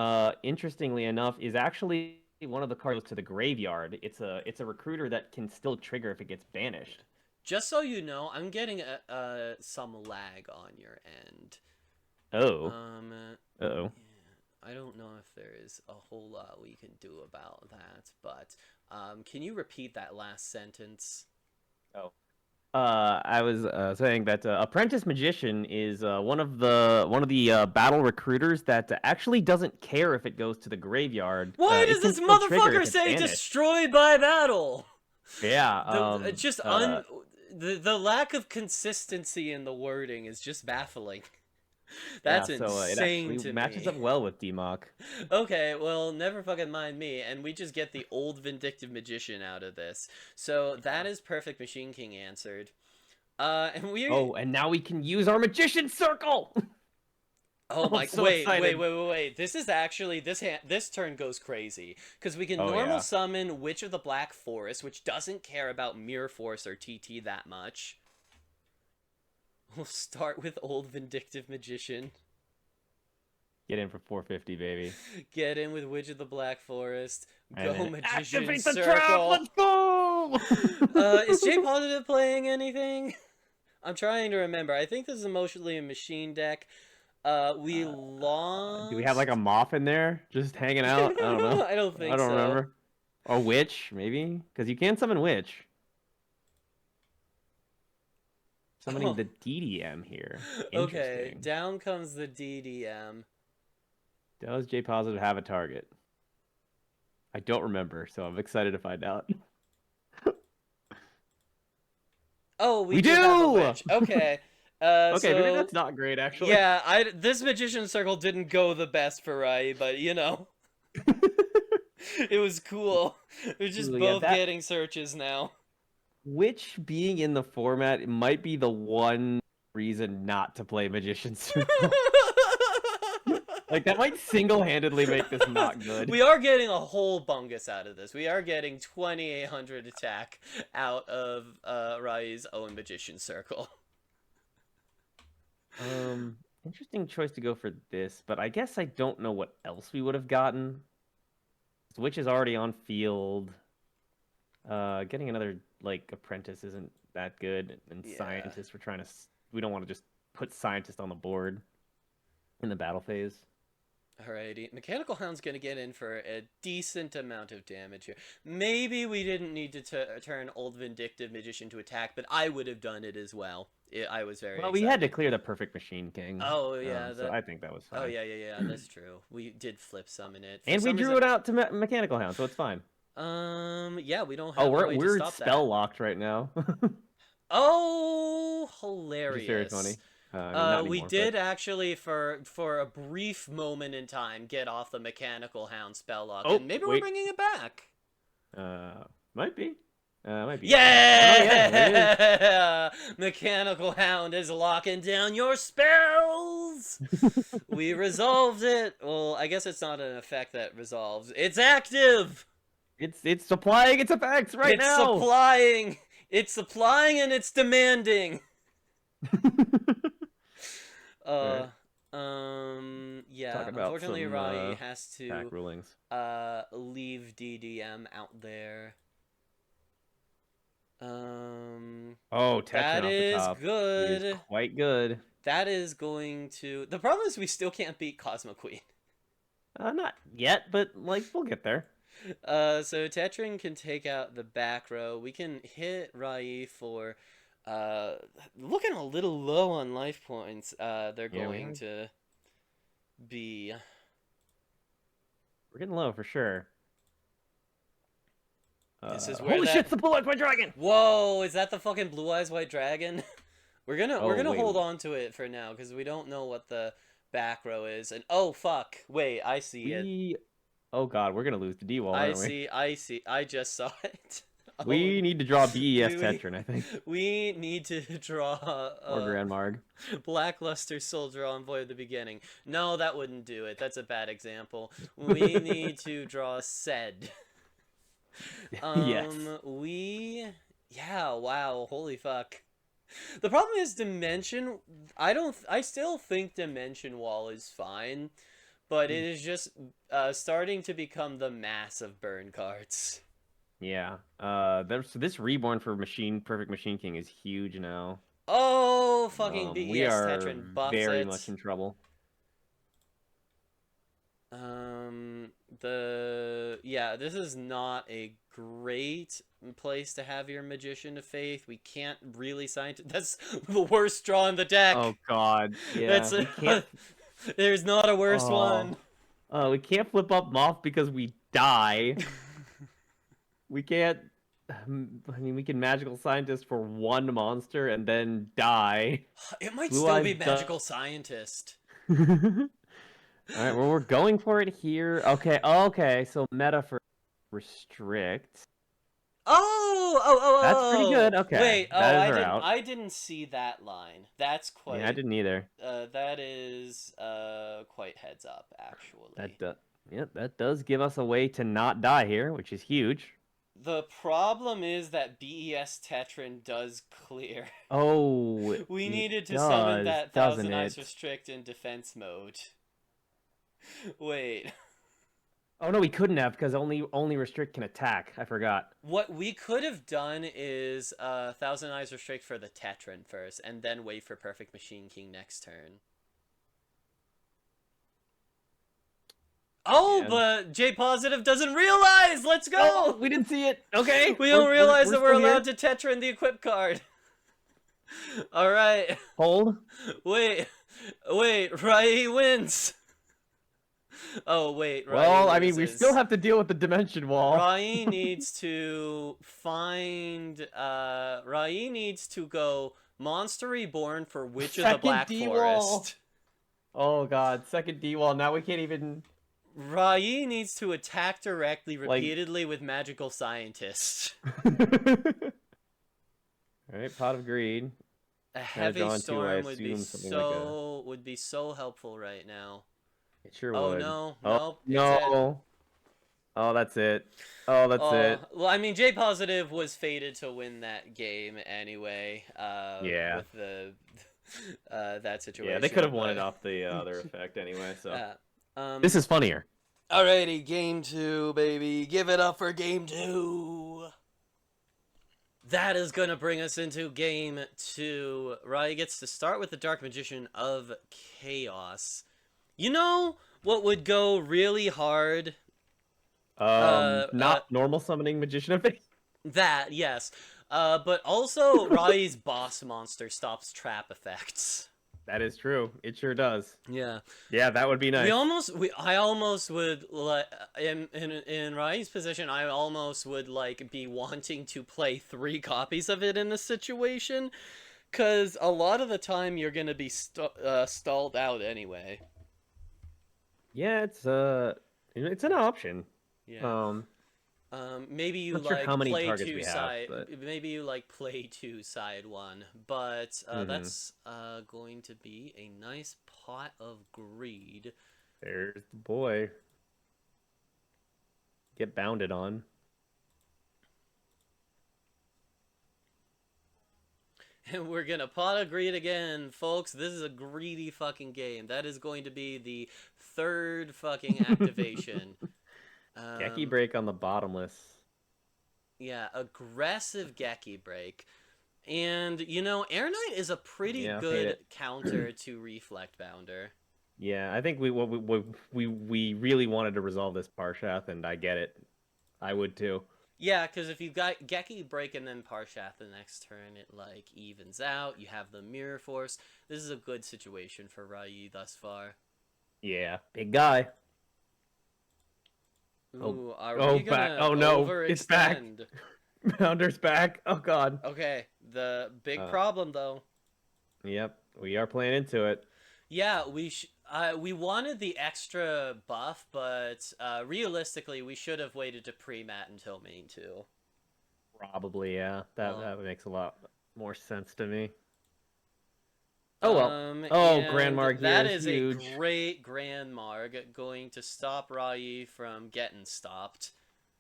interestingly enough, is actually one of the cards to the graveyard. It's a recruiter that can still trigger if it gets banished. Just so you know, I'm getting some lag on your end. Oh. Um, Uh-oh. I don't know if there is a whole lot we can do about that, but can you repeat that last sentence? Oh. I was saying that Apprentice Magician is one of the battle recruiters that actually doesn't care if it goes to the graveyard. Why It does can this still trigger if motherfucker it's say banished. destroyed by battle? Yeah. It's just the lack of consistency in the wording is just baffling. Yeah. That's So it insane actually to matches me. up well with DMOC. Okay, well, never fucking mind me, and we just get the old vindictive magician out of this. So that is Perfect Machine King answered. And we Oh, and now we can use our Magician Circle. Oh I'm my so wait, excited. wait. This is actually this turn goes crazy because we can Oh normal yeah. summon Witch of the Black Forest, which doesn't care about Mirror Force or TT that much. We'll start with old vindictive magician. Get in for 450, baby. Get in with Witch of the Black Forest. And Go then magician activate the circle. trap. Let's go. Is J Positive playing anything? I'm trying to remember. I think this is mostly a machine deck. We lost. Do we have like a moth in there just hanging out? I don't know. I don't I think don't so. remember. Or witch, maybe? Because you can summon witch. Summoning the DDM here. Okay, Interesting. down comes the DDM. Does J Positive have a target? I don't remember, so I'm excited to find out. Oh, we do! have a witch. Okay. Okay, maybe So that's not great, actually. yeah, this magician circle didn't go the best for Rai, but you know, it was cool. We're just Ooh, yeah, both that getting searches now. witch being in the format might be the one reason not to play Magician Circle. Like, that might single-handedly make this not good. We are getting a whole bungus out of this. We are getting 2800 attack out of Rai's own magician circle. Interesting choice to go for this, but I guess I don't know what else we would have gotten. Witch is already on field. Getting another, like, apprentice isn't that good, and Yeah. scientist, we don't want to just put scientist on the board in the battle phase. Alrighty, Mechanical Hound's gonna get in for a decent amount of damage here. Maybe we didn't need to turn Old Vindictive Magician to attack, but I would have done it as well. I was very Well, excited. we had to clear the Perfect Machine King. Oh, yeah. So I think that was fine. Oh, yeah, that's true. We did flip summon it. And we drew it out to Mechanical Hound, so it's fine. Yeah, we don't Oh, have a way to we're stop that. spell locked right now. Oh, Which is very hilarious. funny. I mean, not We anymore, but did actually for a brief moment in time get off the mechanical hound spell lock, oh and maybe we're wait, bringing it back. might be, might be. Oh yeah, there it is. Yeah, mechanical hound is locking down your spells. We resolved it. Well, I guess it's not an effect that resolves. It's active. It's supplying its effects right It's now. supplying. It's supplying and it's demanding. All right, Uh, yeah. talk about Unfortunately, some Rai has attack to rulings. leave DDM out there. Oh, Tetrin That off the is top is good. quite good. That is going to. The problem is we still can't beat Cosmo Queen. Not yet, but like we'll get there. So Tetrin can take out the back row. We can hit Rai for looking a little low on life points. They're Yeah, going to be. we're getting low for sure. This is where Holy shit! that. It's the Blue Eyes White Dragon. Whoa! Is that the fucking Blue Eyes White Dragon? We're Oh gonna wait, hold on to it for now because we don't know what the back row is. And oh fuck! Wait, I see it. we. Oh god, we're gonna lose the D wall, I aren't we? see. I see. I just saw it. Oh, We need to draw BES do Tetrin, I think, we need to draw or Grand Marg. Lackluster Soldier Envoy at the beginning. No, that wouldn't do it. That's a bad example. We need to draw Sed. Yes. We. Yeah. Wow. Holy fuck. The problem is Dimension. I don't. I still think Dimension Wall is fine, but it is just starting to become the mass of burn cards. Yeah. So this reborn for Perfect Machine King is huge now. Oh, fucking We BES are Tetrin buffs very it. much in trouble. Yeah, this is not a great place to have your Magician of Faith. We can't really sign. That's the worst draw in the deck. Oh god. Yeah. That's We can't. There's not a worse one. We can't flip up Moth because we die. We can't. I mean, we can Magical Scientist for one monster and then die. It might Blue still Eyes be Magical Scientist. All right, well, we're going for it here. Okay, okay, so meta for restrict. Oh. That's pretty good. Okay, Wait. Oh, that is I our didn't. out. I didn't see that line. That's quite. Yeah, I didn't either. That is quite heads up actually. That does give us a way to not die here, which is huge. The problem is that BES Tetrin does clear. Oh, We needed to does, summon that doesn't Thousand Eyes it? Restrict in defense mode. Wait. Oh no, we couldn't have because only restrict can attack. I forgot. What we could have done is Thousand Eyes Restrict for the Tetrin first, and then wait for Perfect Machine King next turn. Oh, Yeah. but J Positive doesn't realize! Let's go! Oh, we didn't see it. Okay. We don't realize that we're still here. allowed to Tetrin the equip card. Alright. Hold. Wait, Rai wins. Oh wait, Rai Well, I mean, we loses. still have to deal with the dimension wall. Rai needs to find. Rai needs to go Monster Reborn for Witch of the Second Black D-wall. Forest. Oh god, second D wall. Now we can't even. Rai needs to attack directly, repeatedly with Magical Scientist. All right, Pot of Greed. A Heavy draw into, I Storm would be assume, something like would be so helpful right now. It sure Oh would. no, Oh, nope. It's no. Oh, that's it. Oh, that's it. Well, I mean, J Positive was fated to win that game anyway. Yeah. With the that situation. Yeah, they could have won it off the other effect anyway. So this is funnier. Alrighty, game 2, baby. Give it up for game 2. That is gonna bring us into game 2. Rai gets to start with the Dark Magician of Chaos. You know what would go really hard? Not normal summoning Magician of Faith. That, yes. But also Rai's boss monster stops trap effects. That is true. It sure does. Yeah. Yeah, that would be nice. I almost would like in Rai's position. I almost would like be wanting to play 3 copies of it in this situation, because a lot of the time you're gonna be stalled out anyway. Yeah, it's an option. Yeah. Um, Maybe you not sure how like many play targets we have, but maybe you like play two side one, but hmm that's going to be a nice pot of greed. there's the boy. Get bounded on. And we're gonna pot of greed again, folks. This is a greedy fucking game. That is going to be the third fucking activation. Geki Um, break on the bottomless. yeah, aggressive Geki break. And, you know, Air Knight is a pretty Yeah, hate good it. counter to Reflect Bounder. Yeah, I think we really wanted to resolve this Parshath, and I get it. I would too. Yeah, because if you've got Geki break and then Parshath the next turn, it, like, evens out. You have the Mirror Force. This is a good situation for Rai thus far. Yeah, big guy. Oh, Ooh, are oh, we back. gonna Oh no, it's back. overextend? Bounder's back. Oh god. Okay, the big Uh, problem though. yep, we are playing into it. Yeah, we wanted the extra buff, but realistically, we should have waited to pre-mat until main two. Probably, yeah. That Well, that makes a lot more sense to me. Oh well. Oh, Grand and Mark here that is is a huge. great Grand Marg going to stop Rai from getting stopped.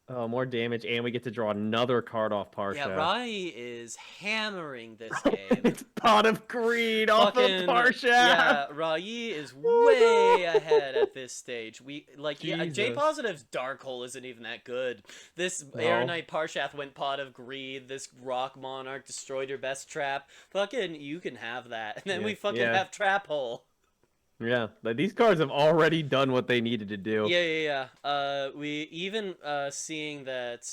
Oh, more damage, and we get to draw another card off Yeah, Parsha. Rai is hammering this game. It's Pot of Greed off of Fucking Parsha. yeah, Rai is Oh way no. ahead at this stage. We like yeah, J Jesus. Positive's Dark Hole isn't even that good. This Air No. Knight Parshath went Pot of Greed. This Rock Monarch destroyed your best trap. Fucking, you can have that. And then Yeah. we fucking Yeah. have Trap Hole. Yeah. Like, these cards have already done what they needed to do. Yeah. We even seeing that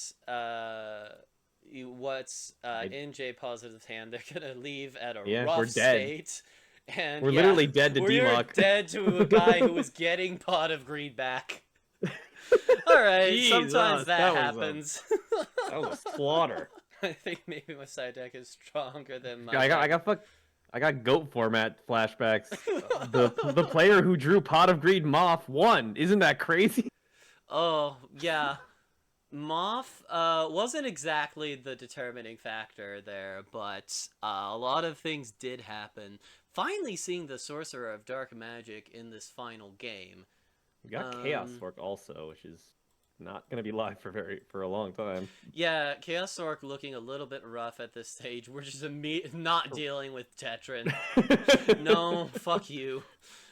what's I- in J Positive's hand, they're gonna leave at a yeah, we're rough dead. state. And We're yeah, literally dead to we're Demok. dead to a guy who was getting Pot of Greed back. All right, sometimes Jesus, that happens. that was slaughter. I think maybe my side deck is stronger than my. I got goat format flashbacks. The player who drew Pot of Greed Moth won. Isn't that crazy? Oh yeah, Moth wasn't exactly the determining factor there, but a lot of things did happen. Finally, seeing the Sorcerer of Dark Magic in this final game. We got Chaos Fork also, which is not gonna be live for a long time. Yeah, Chaos Orc looking a little bit rough at this stage. We're just not dealing with Tetrin. No, fuck you.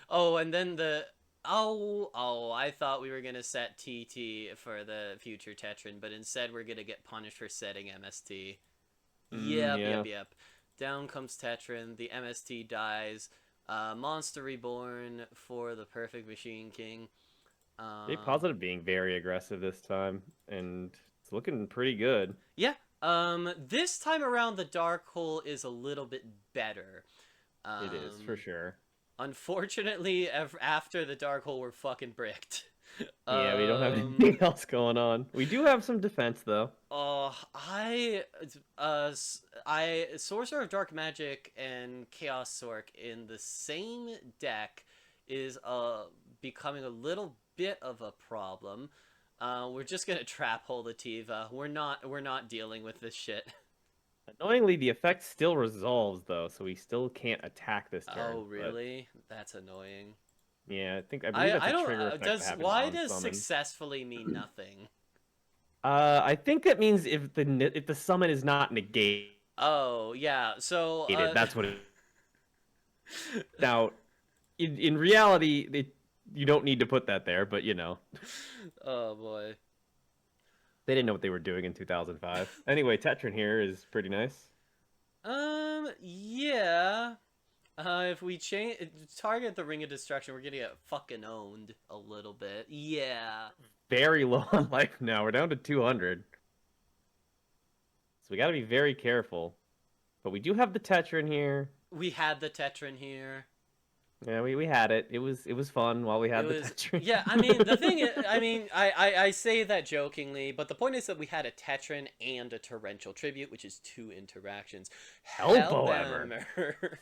Oh, and then I thought we were gonna set TT for the future Tetrin, but instead we're gonna get punished for setting MST. Yeah. Yep. Down comes Tetrin. The MST dies. Monster Reborn for the Perfect Machine King. Stay positive being very aggressive this time, and it's looking pretty good. Yeah. This time around, the Dark Hole is a little bit better. It is for sure. Unfortunately, after the Dark Hole, we're fucking bricked. Yeah, we don't have anything else going on. We do have some defense though. Sorcerer of Dark Magic and Chaos Sorc in the same deck is becoming a little bit of a problem. We're just gonna trap hole the Tiva. We're not dealing with this shit. Annoyingly, the effect still resolves though, so we still can't attack this turn. Oh really? That's annoying. Yeah, I believe that's I a trigger don't. effect to have an Why on does summon. successfully mean nothing? I think that means if the summon is not negated, Oh yeah. So that's what it. Now, in reality, you don't need to put that there, but you know. Oh boy. They didn't know what they were doing in 2005. Anyway, Tetrin here is pretty nice. Yeah. If we target the Ring of Destruction, we're gonna get fucking owned a little bit. Yeah. Very low on life now. We're down to 200. So we got to be very careful. But we do have the Tetrin here. We had the Tetrin here. Yeah, we had it. It was fun while we It had the was, Tetris. yeah, I mean, the thing is, I mean, I say that jokingly, but the point is that we had a Tetran and a Torrential Tribute, which is 2 interactions. Helpoemer. Hellbammer.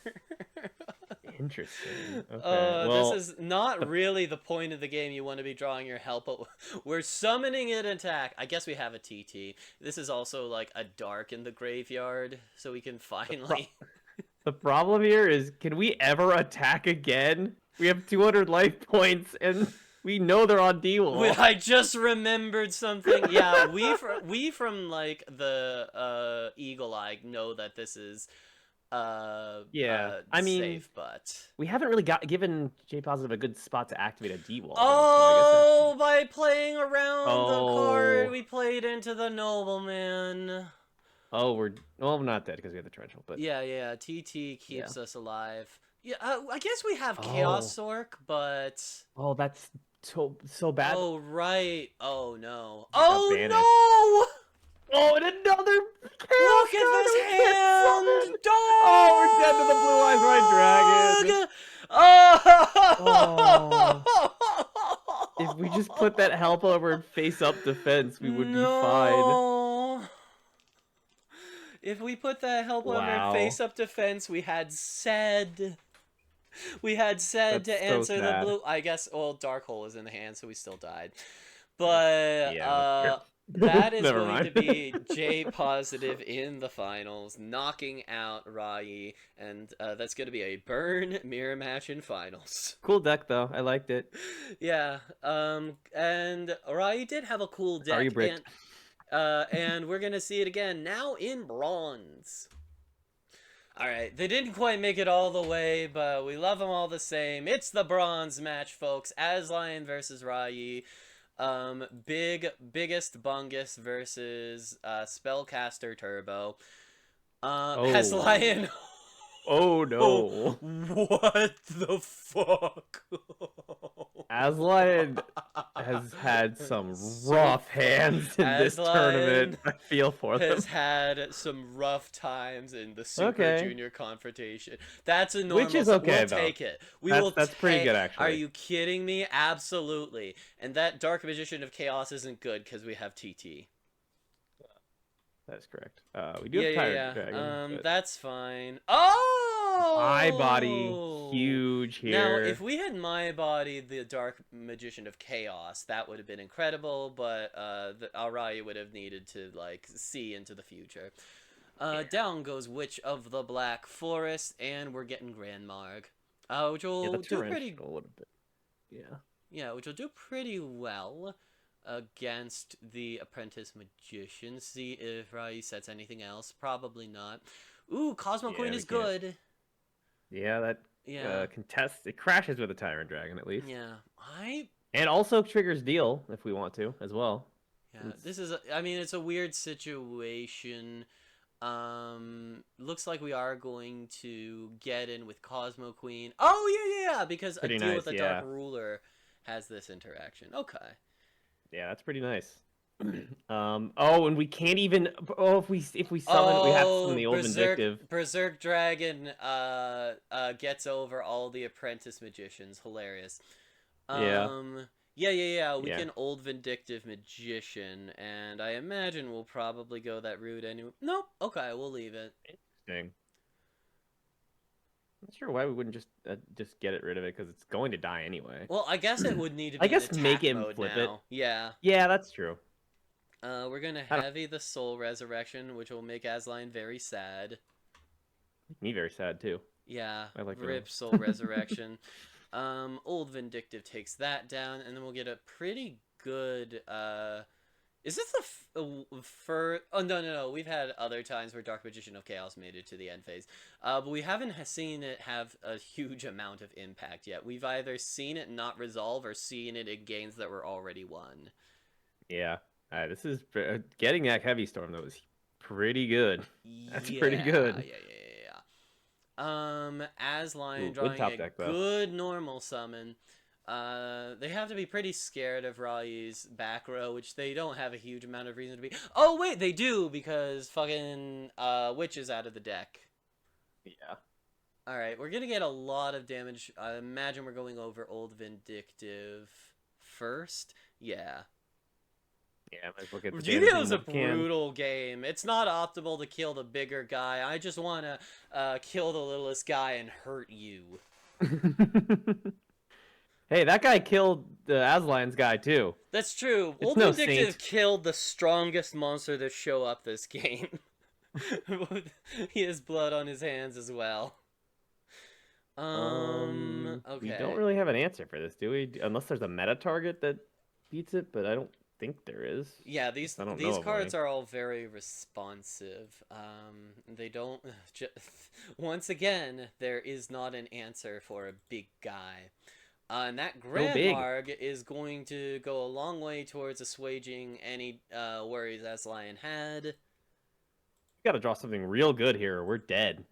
Interesting. Okay. This Well, is not the really the point of the game you want to be drawing your help, but we're summoning it in attack. I guess we have a TT. This is also like a dark in the graveyard, so we can the, pro- finally... the problem here is, can we ever attack again? We have 200 life points, and we know they're on D-wall. I just remembered something. Yeah, we from like the Eagle Eye know that this is Yeah, I mean, safe, but we haven't really given J Positive a good spot to activate a D-wall though, so I guess that's... oh, by playing around the card, Oh, we played into the Nobleman. oh, we're not dead because we have the torrential, but Yeah, yeah. TT yeah. keeps us alive. Yeah, I guess we have Chaos Oh, Sork, but oh, that's so bad. oh right. Oh no. It got Oh banished. no! Oh, and another chaos Look at card this that we can't hand, summon! dog! Oh, we're dead to the blue eyes right dragon. Oh, if we just put that help over and face up defense, we would be fine. No. If we put that help over and Wow, face up defense, we had said. We had said that's to so answer the sad. blue. I guess. Well, Dark Hole is in the hand, so we still died. But Yeah, that's that true. is Never going mind. to be J Positive in the finals, knocking out Rai, and that's going to be a burn mirror match in finals. Cool deck though. I liked it. Yeah. And Rai did have a cool How are you deck, bricked? and we're gonna see it again now in bronze. All right, they didn't quite make it all the way, but we love them all the same. It's the bronze match, folks. Aslion versus Rai. Biggest Bungus versus Spellcaster Turbo. Oh, Aslion. oh Oh, no. what the fuck? Aslion has had some So rough hands in this Aslion tournament. I feel for them. has had some rough times in the Super Okay, Junior confrontation. That's a which normal. is okay We'll though. take it. We That's will that's pretty take. good Are actually. you kidding me? Absolutely. And that Dark Magician of Chaos isn't good because we have TT. That's correct. We do Yeah, have yeah, Tyrant Dragon, yeah. but That's fine. my body Oh! huge Now, if here. we had my body, the Dark Magician of Chaos, that would have been incredible, but the Arai would have needed to, like, see into the future. Yeah, Down goes Witch of the Black Forest, and we're getting Grand Marg. Which yeah, will the do pretty... torrential would have been. Yeah, Yeah, which will do pretty well against the Apprentice Magician. See if Rai sets anything else. Probably not. Ooh, Cosmo yeah, Queen we is can't. good. Yeah, that Yeah. contest it crashes with a Tyrant Dragon at least, Yeah. and also triggers deal if we want to as well. Yeah, It's this is I mean, it's a weird situation. Looks like we are going to get in with Cosmo Queen. Oh, yeah, yeah, yeah, because a pretty deal with nice. the Dark Yeah, Ruler has this interaction. Okay. yeah, that's pretty nice. Oh, and we can't even. Oh, if we summon, we have to summon Oh, the old Vindictive. Berserk Dragon gets over all the Apprentice Magicians. Hilarious. Yeah, Yeah, yeah, yeah. We yeah. can old Vindictive Magician, and I imagine we'll probably go that route anyway. Nope. Okay, we'll leave it. Interesting. Not sure why we wouldn't just get rid of it because it's going to die anyway. Well, I guess it would need to I be in guess make attack him mode flip now. it. Yeah. Yeah, that's true. We're gonna I don't heavy the Soul Resurrection, which will make Asline very sad. make me very sad too. Yeah, I like rip those. Soul Resurrection. Old Vindictive takes that down, and then we'll get a pretty good, is this the oh, no, no, no, we've had other times where Dark Magician of Chaos made it to the end phase. But we haven't seen it have a huge amount of impact yet. We've either seen it not resolve or seen it in games that were already won. Yeah, this is getting that heavy storm that was pretty good. That's pretty Yeah, good. yeah, yeah, yeah. Asline Ooh, good drawing top a deck though. good normal summon. They have to be pretty scared of Rai's back row, which they don't have a huge amount of reason to be. Oh wait, they do because fucking Witch is out of the deck. Yeah. All right, we're gonna get a lot of damage. I imagine we're going over Old Vindictive first. Yeah. Yeah, might as well get the damage in Yu-Gi-Oh's a if we can. brutal game. It's not optimal to kill the bigger guy. I just want to kill the littlest guy and hurt you. Hey, that guy killed the Aslines guy too. That's true. It's Old no Vindictive saint. killed the strongest monster to show up this game. He has blood on his hands as well. We don't Okay. really have an answer for this, do we? Unless there's a meta target that beats it, but I don't think there is. Yeah, these I don't know these of cards any. are all very responsive. They don't. Once again, there is not an answer for a big guy. And that So Grand big. Marg is going to go a long way towards assuaging any worries Aslion had. We gotta draw something real good here, or we're dead.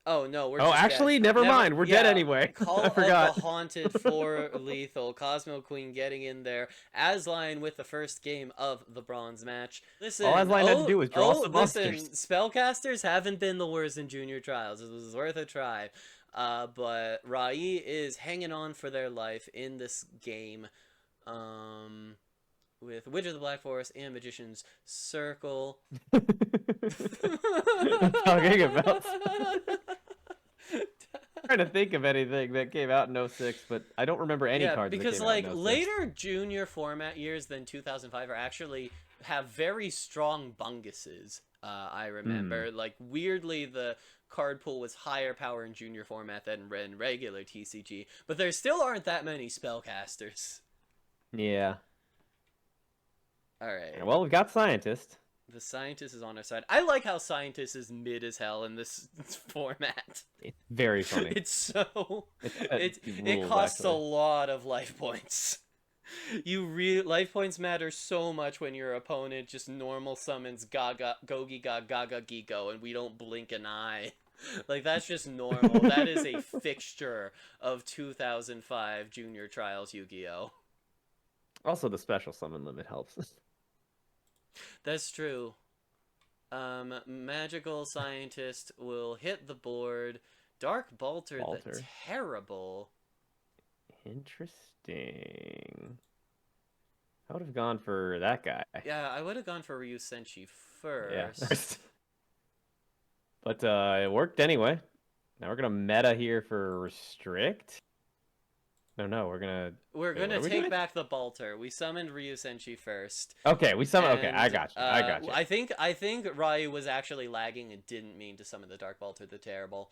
Oh no, we're Oh, just dead. actually, never Never, mind. We're dead yeah. anyway. Call I of forgot. the Haunted for lethal. Cosmo Queen getting in there. Asline with the first game of the bronze match. Listen, All Asline had to do was draw some listen. monsters. Spellcasters haven't been the worst in junior trials. It was worth a try. But Rai is hanging on for their life in this game. With Witch of the Black Forest and Magician's Circle. I'm talking about. Trying to think of anything that came out in '06, but I don't remember any Yeah, cards that because came out like in '06. later junior format years than 2005 are actually have very strong bunguses. I remember like weirdly the card pool was higher power in junior format than in regular TCG, but there still aren't that many spellcasters. Yeah. All right. Well, we've got Scientist. The scientist is on our side. I like how scientist is mid as hell in this format. It's very funny. It's so it rules, costs a actually. lot of life points. Life points matter so much when your opponent just normal summons Gaga Gogi Gaga Gigo and we don't blink an eye. Like that's just normal. That is a fixture of 2005 Junior Trials Yu-Gi-Oh. Also, the special summon limit helps. That's true. Magical Scientist will hit the board. Dark Balter, the Balter. Terrible. Interesting. I would have gone for that guy. Yeah, I would have gone for Ryu Senshi Yeah. first. But it worked anyway. Now we're gonna meta here for restrict. No, we're gonna. We're Wait, gonna what are we take doing? back the Balter. We summoned Ryu Senshi first. Okay, we summon. Okay, I And, got you. I got you. I think Ryu was actually lagging and didn't mean to summon the Dark Balter the Terrible.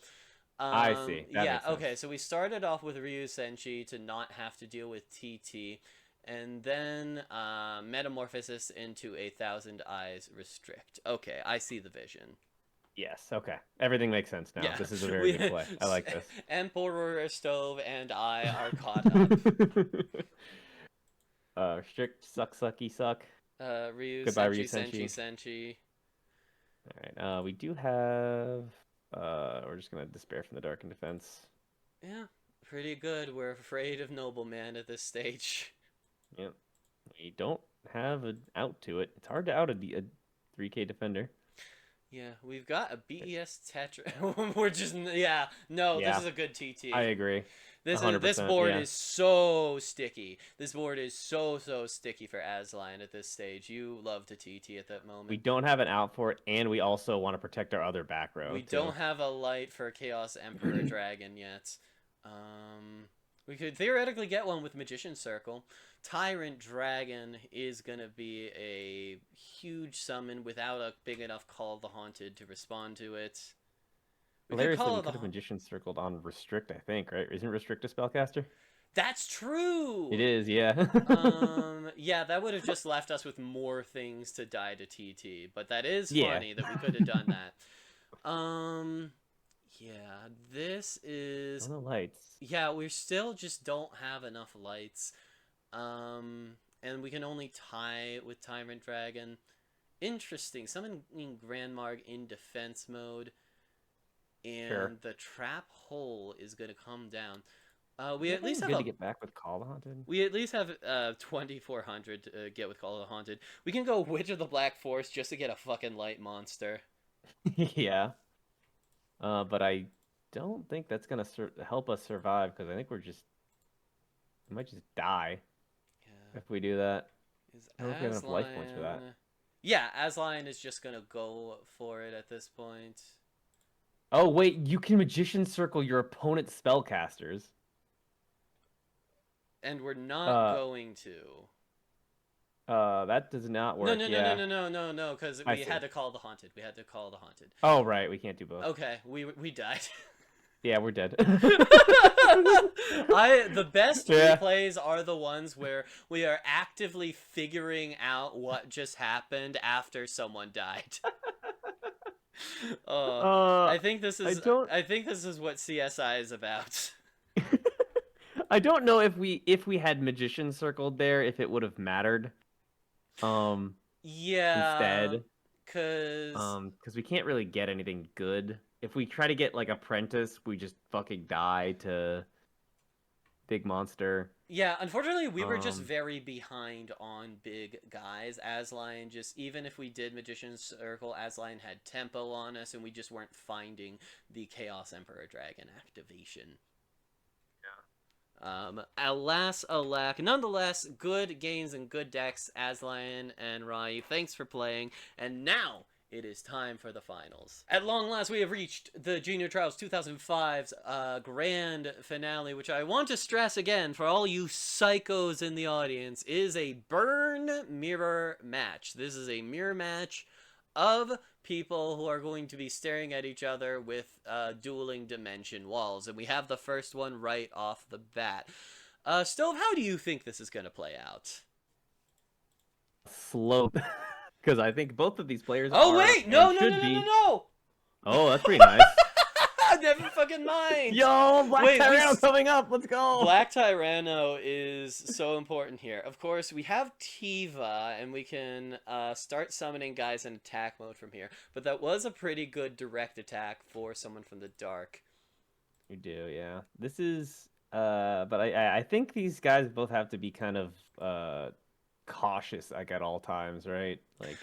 I see. That Yeah, makes sense. okay, so we started off with Ryu Senshi to not have to deal with TT, and then Metamorphosis into a Thousand Eyes Restrict. Okay, I see the vision. Yes. Okay. Everything makes sense now. Yeah, This is a very good play. I like this. Emperor Stove and I are caught up. Restrict, sucky, suck. Ryu Goodbye, Senshi Ryu Senshi Senshi. Senshi. All right. We do have. We're just gonna despair from the dark in defense. Yeah, pretty good. We're afraid of Nobleman at this stage. Yep. We don't have an out to it. It's hard to out a 3K defender. Yeah, we've got a BES Tetra. We're just yeah. No, Yeah. this is a good TT. I agree. This 100%, board yeah. is so sticky. This board is so sticky for Asline at this stage. You love to TT at that moment. We don't have an out for it, and we also want to protect our other back row. We too. don't have a light for Chaos Emperor Dragon yet. We could theoretically get one with Magician's Circle. Tyrant Dragon is going to be a huge summon without a big enough Call of the Haunted to respond to it. Hilariously, we could have Magician circled on Restrict, I think, right? Isn't Restrict a spellcaster? That's true! It is, yeah. Yeah, that would have just left us with more things to die to TT, but that is Yeah. funny that we could have done that. Yeah, this is... On the lights. Yeah, we still just don't have enough lights. And we can only tie with Tyrant Dragon. Interesting. Summoning Grand Marg in defense mode. And Sure. the trap hole is going to come down. We at It's least have good a... to get back with Call the Haunted. We at least have 2,400 to get with Call of the Haunted. We can go Witch of the Black Forest just to get a fucking light monster. Yeah. But I don't think that's gonna help us survive because I think we might just die Yeah. if we do that. Is I don't know if we have enough life points for that. Asline? Yeah, Asline is just gonna go for it at this point. Oh wait, you can magician circle your opponent's spellcasters. And we're not Uh, going to. that does not No, work. no, no, no, Yeah, no, no, no, no, because I we see. had to call the haunted. We had to call the haunted. Oh right, we can't do both. Okay, we died. Yeah, we're dead. The best Yeah. replays are the ones where we are actively figuring out what just happened after someone died. Uh, Uh, I think this I is don't. I think this is what CSI is about. I don't know if we had magician circled there, if it would have mattered. Um, Yeah, instead, cause because we can't really get anything good. If we try to get like apprentice, we just fucking die to big monster. yeah, unfortunately we were just Um, very behind on big guys. Asline just even if we did Magician's Circle, Asline had tempo on us and we just weren't finding the Chaos Emperor Dragon activation. Alas, alack. Nonetheless, good games and good decks, Aslan and Rai. Thanks for playing. And now it is time for the finals. At long last, we have reached the Junior Trials 2005's grand finale, which I want to stress again for all you psychos in the audience, is a burn mirror match. This is a mirror match of people who are going to be staring at each other with dueling dimension walls. And we have the first one right off the bat. Stove, how do you think this is going to play out? slow, because I think both of these players Oh, are wait! and No, no, no, should no, no, be. no! Oh, that's pretty nice. Never fucking mind! Yo, Black Wait, Tyranno coming up. Let's go. Black Tyranno is so important here. Of course, we have Tiva, and we can start summoning guys in attack mode from here. But that was a pretty good direct attack for someone from the dark. You do, yeah. This is, but I think these guys both have to be kind of cautious, like at all times, right? Like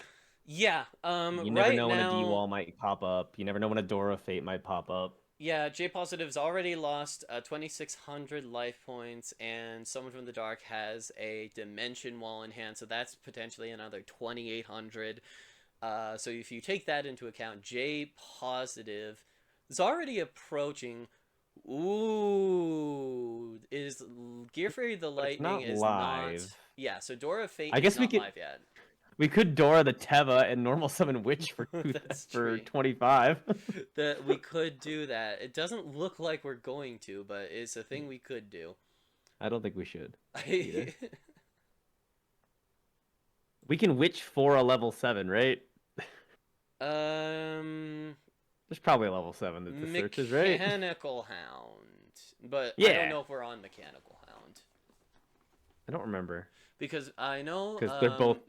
Yeah, you never right know when a D now, wall might pop up. You never know when a Door of Fate might pop up. yeah, J Positive's already lost 2,600 life points, and someone from the dark has a dimension wall in hand, so that's potentially another 2,800. So if you take that into account, J Positive is already approaching. Ooh, is Gear Fairy the But it's Lightning not is not. live. Yeah, so Door of Fate I is guess not live yet. we could Dora the Teva and normal summon Witch for That's for true. 25. That we could do that. It doesn't look like we're going to, but it's a thing we could do. I don't think we should either. I We can Witch for a level 7, right? um There's probably a level 7 that this searches, right? Mechanical Hound. But I don't Yeah. know if we're on Mechanical Hound. I don't remember. Because I know Because they're both.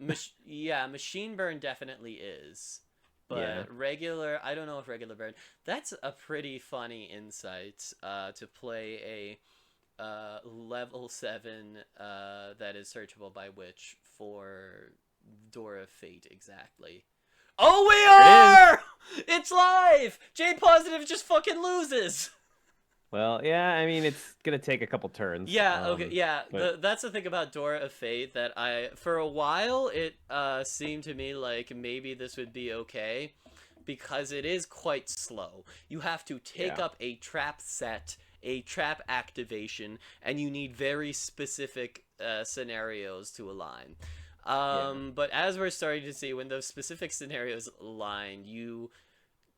yeah, Machine Burn definitely is. But Yeah. regular, I don't know if regular burn. That's a pretty funny insight to play a level 7 that is searchable by Witch for Door of Fate exactly. Oh, we are! It's live! J Positive just fucking loses! Well, yeah, I mean, it's gonna take a couple turns. Yeah, okay, yeah. But That's the thing about Door of Fate that for a while, it seemed to me like maybe this would be okay because it is quite slow. You have to take Yeah. up a trap set, a trap activation, and you need very specific scenarios to align. But as we're starting to see, when those specific scenarios align, you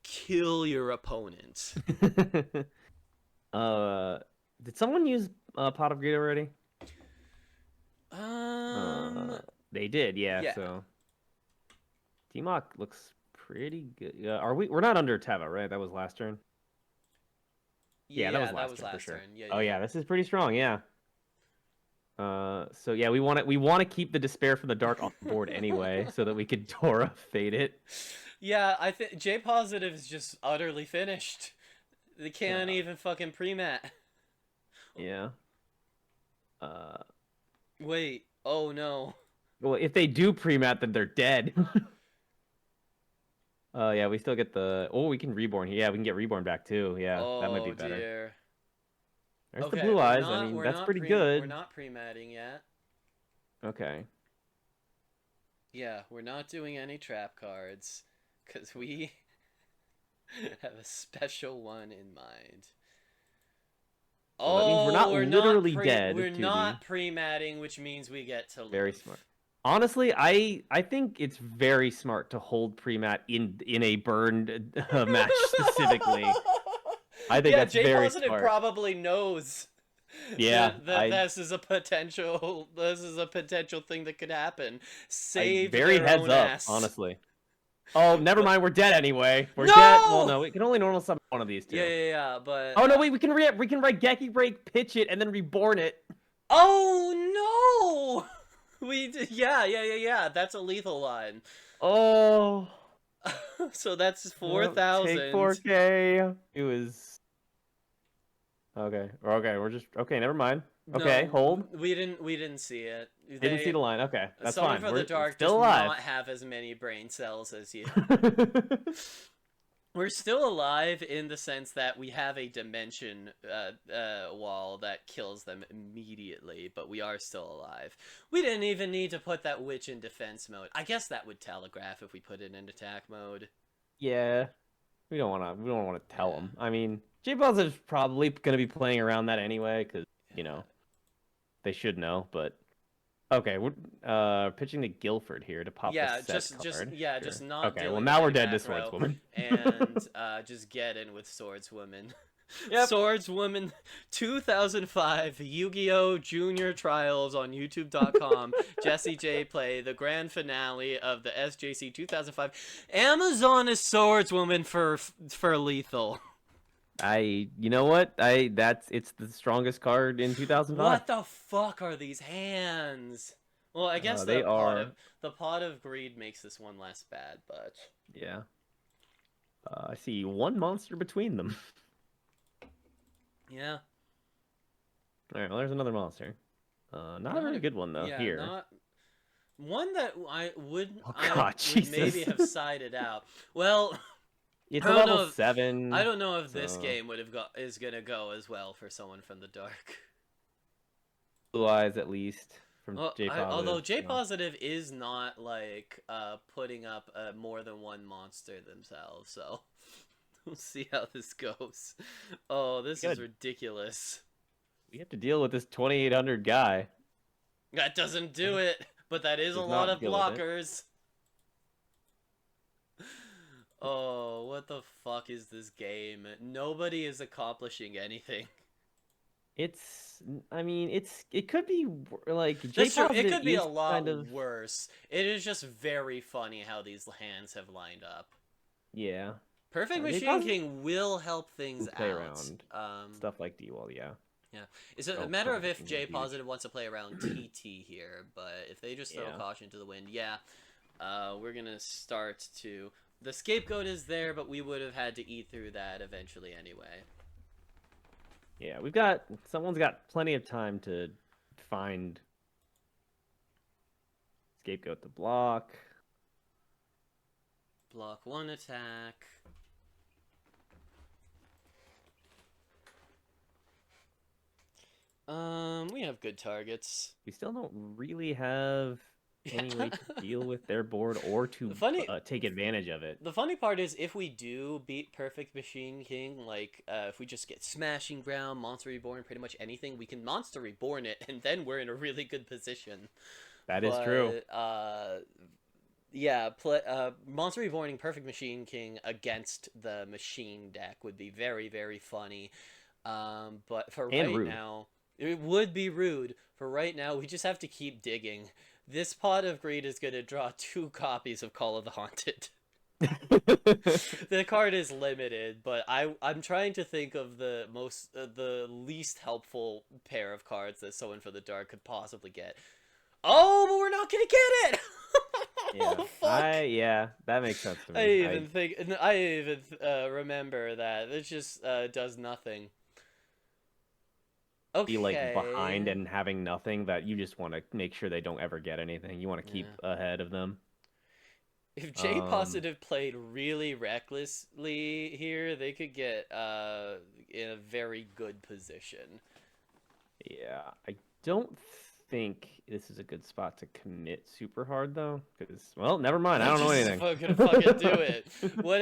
kill your opponent. Did someone use Pot of Greed already? They did, yeah. Yeah. So T-Mock looks pretty good. Are we? We're not under Teva, right? That was last turn. Yeah, that was last turn for sure. turn. Yeah, Oh yeah. yeah, this is pretty strong. Yeah. So yeah, we want to keep the Despair from the Dark on board anyway, so that we could Dora fade it. Yeah, I think J Positive is just utterly finished. They can't even fucking pre-mat. Yeah. Wait. Oh no. Well, if they do pre-mat, then they're dead. Yeah, we still get the. Oh, we can reborn. Yeah, we can get reborn back too. Yeah, that might be Oh better. dear. There's the Okay, blue eyes. I mean, that's pretty we're good. not pre-matting yet. Okay. Yeah, we're not doing any trap cards because we have a special one in mind. So that means we're not literally dead, We're to be not pre-matting, which means we get to very live. smart. Honestly, I think it's very smart to hold pre-mat in a burned match specifically. I think Yeah, that's J very Positive smart. probably knows Yeah, that this is a potential thing that could happen. I Save very their heads own up, ass. honestly. Oh, never But mind. We're dead anyway. We're dead. Well, no! no, we can only normal summon one of these Yeah, two. yeah, yeah, but Oh no, wait. We can write Geki Break, pitch it, and then reborn it. oh no! Yeah, yeah, yeah, yeah. That's a lethal line. Oh, So that's well, take 4,000. 4K. It was okay. Okay, we're just okay. Never mind. Okay, No, hold. we didn't see it. Didn't see They the line. Okay, that's Someone fine. for the We're Dark still does alive. not have as many brain cells as you. We're still alive in the sense that we have a dimension wall that kills them immediately, but we are still alive. We didn't even need to put that witch in defense mode. I guess that would telegraph if we put it in attack mode. Yeah, we don't want to tell Yeah. them. I mean, J-Balls is probably gonna be playing around that anyway, because Yeah. they should know. But okay, we're pitching to Guilford here to pop the Yeah, set card. just Sure. not Okay, well doing now any we're dead to macro, Swordswoman. and just get in with Swordswoman. Yep. Swordswoman 2005 Yu-Gi-Oh! Junior Trials on YouTube.com. Jesse J play the grand finale of the SJC 2005. Amazon is Swordswoman for lethal. You know what? It's the strongest card in 2005. What the fuck are these hands? Well, I guess They are, the pot of greed makes this one less bad, but yeah. I see one monster between them. yeah. All right, well, there's another monster. Not a very good one though. Yeah, Here. not one that Oh I God, would Jesus. maybe have sided out. Well, It's I a don't level know if 7. I don't know if this So game is gonna go as well for someone from the dark. blue eyes at least from Well, J although positive. J So. Positive is not like putting up more than one monster themselves, so we'll see how this goes. Oh, this is Good. ridiculous. We have to deal with this 2800 guy. That doesn't do it, but that is a Does lot not of deal with it. blockers. Oh, what the fuck is this game? Nobody is accomplishing anything. I mean, it could be like J That's true. It positive could be a is lot kind of, worse. It is just very funny how these hands have lined up. yeah. Perfect J Machine positive King will help things play out. around stuff like D-Wall, yeah. Yeah. It's a Oh, matter of perfect if Machine J is huge. Positive wants to play around TT here, but if they just throw Yeah. caution to the wind, yeah, we're gonna start to. The scapegoat is there, but we would have had to eat through that eventually anyway. Yeah, someone's got plenty of time to find scapegoat to block. Block one attack. We have good targets. We still don't really have any way to deal with their board or to take advantage of it. The funny part is, if we do beat Perfect Machine King, like if we just get Smashing Ground, Monster Reborn, pretty much anything, we can Monster Reborn it, and then we're in a really good position. That is true. Yeah, Monster Reborning Perfect Machine King against the Machine deck would be very, very funny. But for And right rude. now, it would be rude. For right now, we just have to keep digging. This pot of greed is going to draw 2 copies of Call of the Haunted. The card is limited, but I'm trying to think of the least helpful pair of cards that someone for the dark could possibly get. Oh, but we're not gonna get it. Yeah. Oh, fuck. That makes sense to me. I even remember that. It just does nothing. Okay. Be like behind and having nothing, that you just want to make sure they don't ever get anything. You want to keep ahead of them. If J Positive played really recklessly here, they could get in a very good position. Yeah, I don't think this is a good spot to commit super hard though, because well, never mind. I don't know Just anything. gonna fucking do it. What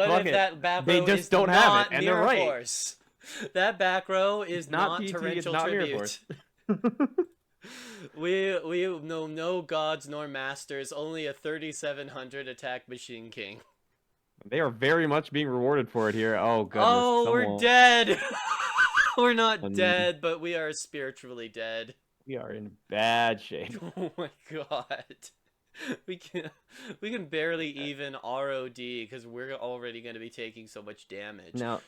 Fuck if it. that back They row just is don't have it, not and they're Mirror right. Force? That back row It's is not not PT. It's torrential not Mirror tribute. Force. We know no gods nor masters, only a 3700 attack Machine King. They are very much being rewarded for it here. Oh goodness, Oh, we're someone. dead. We're not Um, dead, but we are spiritually dead. we are in bad shape. Oh my god. We can we can barely even ROD because we're already going to be taking so much damage. Now,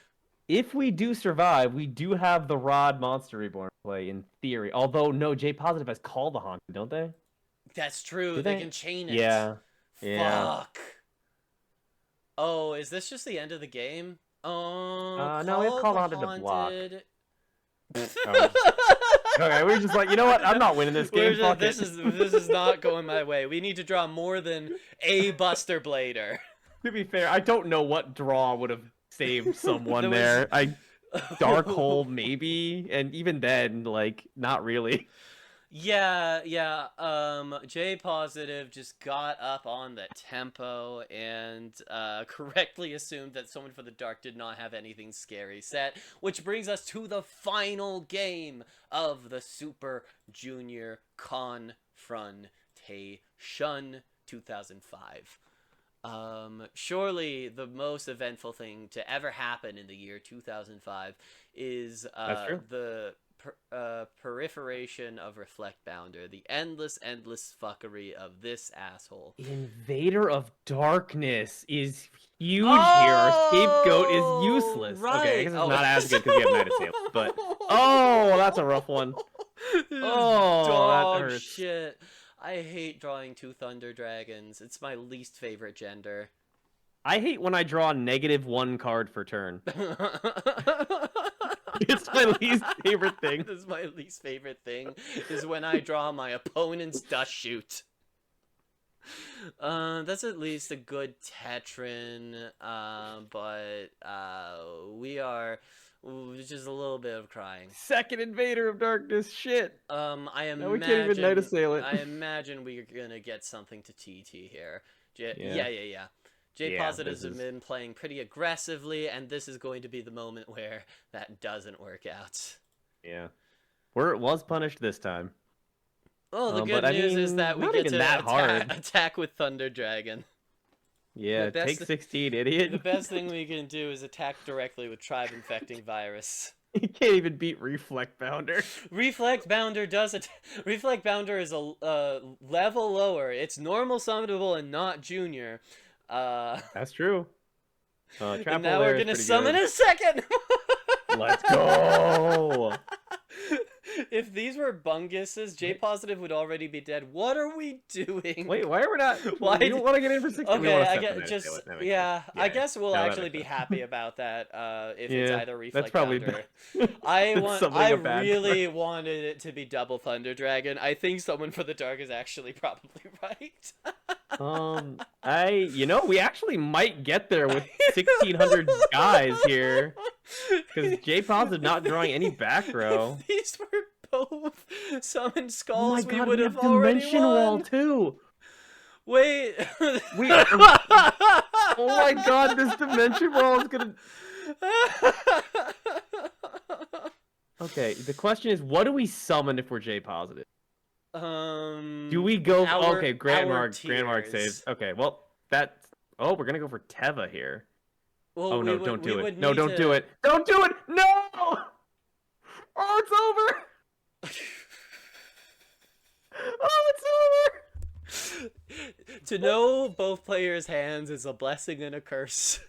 if we do survive, we do have the Rod Monster Reborn play in theory. Although no, J Positive has called the Haunted, don't they? That's true. Do They they? can chain it. Yeah. Yeah. Fuck. Oh, is this just the end of the game? No, we have Call called the Haunted to block. Haunted. Okay, we're just like, you know what? I'm not winning this game. Fuck This it. this is not going my way. We need to draw more than a Buster Blader. To be fair, I don't know what draw would have saved someone There was- there. Dark Hole maybe, and even then, like, not really. Yeah. J Positive just got up on the tempo and correctly assumed that Someone for the Dark did not have anything scary set, which brings us to the final game of the Super Junior Confrontation 2005. Surely the most eventful thing to ever happen in the year 2005 is That's true. the proliferation of Reflect Bounder, the endless fuckery of this asshole. Invader of Darkness is huge here. Our scapegoat is useless. Right. Okay, I guess it's not as good because we have Night Assail, but oh, that's a rough one. Oh, Dog that hurts. shit. I hate drawing two Thunder Dragons. It's my least favorite gender. I hate when I draw -1 card for turn. It's my least favorite thing. This is my least favorite thing, is when I draw my opponent's Dust Shoot. That's at least a good Tetran, but we are just a little bit of crying. Second Invader of Darkness, shit. I imagine No, we can't even Night Assail it. I imagine we're gonna get something to TT here. Yeah. Yeah. J Yeah, Positives this have is- been playing pretty aggressively, and this is going to be the moment where that doesn't work out. Yeah. Where it was punished this time. Oh, the But good I news is mean, that we not get even to that hard. attack with Thunder Dragon. Yeah, The best- take 16, idiot. The best thing we can do is attack directly with Tribe Infecting Virus. You can't even beat Reflect Bounder. Reflect Bounder does it. Reflect Bounder is a level lower. It's normal summonable and not junior. That's true. And Trample now there we're is gonna pretty summon good. a second. Let's go. If these were Bunguses, J Positive would already be dead. What are we doing? Wait, why are we not? Why We don't want to get in for 16. We Okay, wanna I step get in there, just Taylor. That makes yeah, sense. I guess we'll No, that actually makes be sense. happy about that if it's Yeah, either Reflect that's probably Bounder. bad. That's something I a bad really wanted it to be double Thunder Dragon. I think Someone for the Dark is actually probably right. We actually might get there with 1,600 guys here. Because J-Paw's is not drawing any back row. If these were both Summon Oh my Skulls, god, we would have have already Dimension won. Wall too! Wait. Oh my god, this Dimension Wall is gonna... Okay, the question is, what do we summon if we're J-positive? Do we go... okay, Grand Mark tiers. saves. Okay, well, that's... Oh, we're gonna go for Teva here. Well, Oh no, we don't would- do we it. would No, need don't to- do it. Don't do it! No! Oh, it's over! Oh, it's over! To know both players' hands is a blessing and a curse.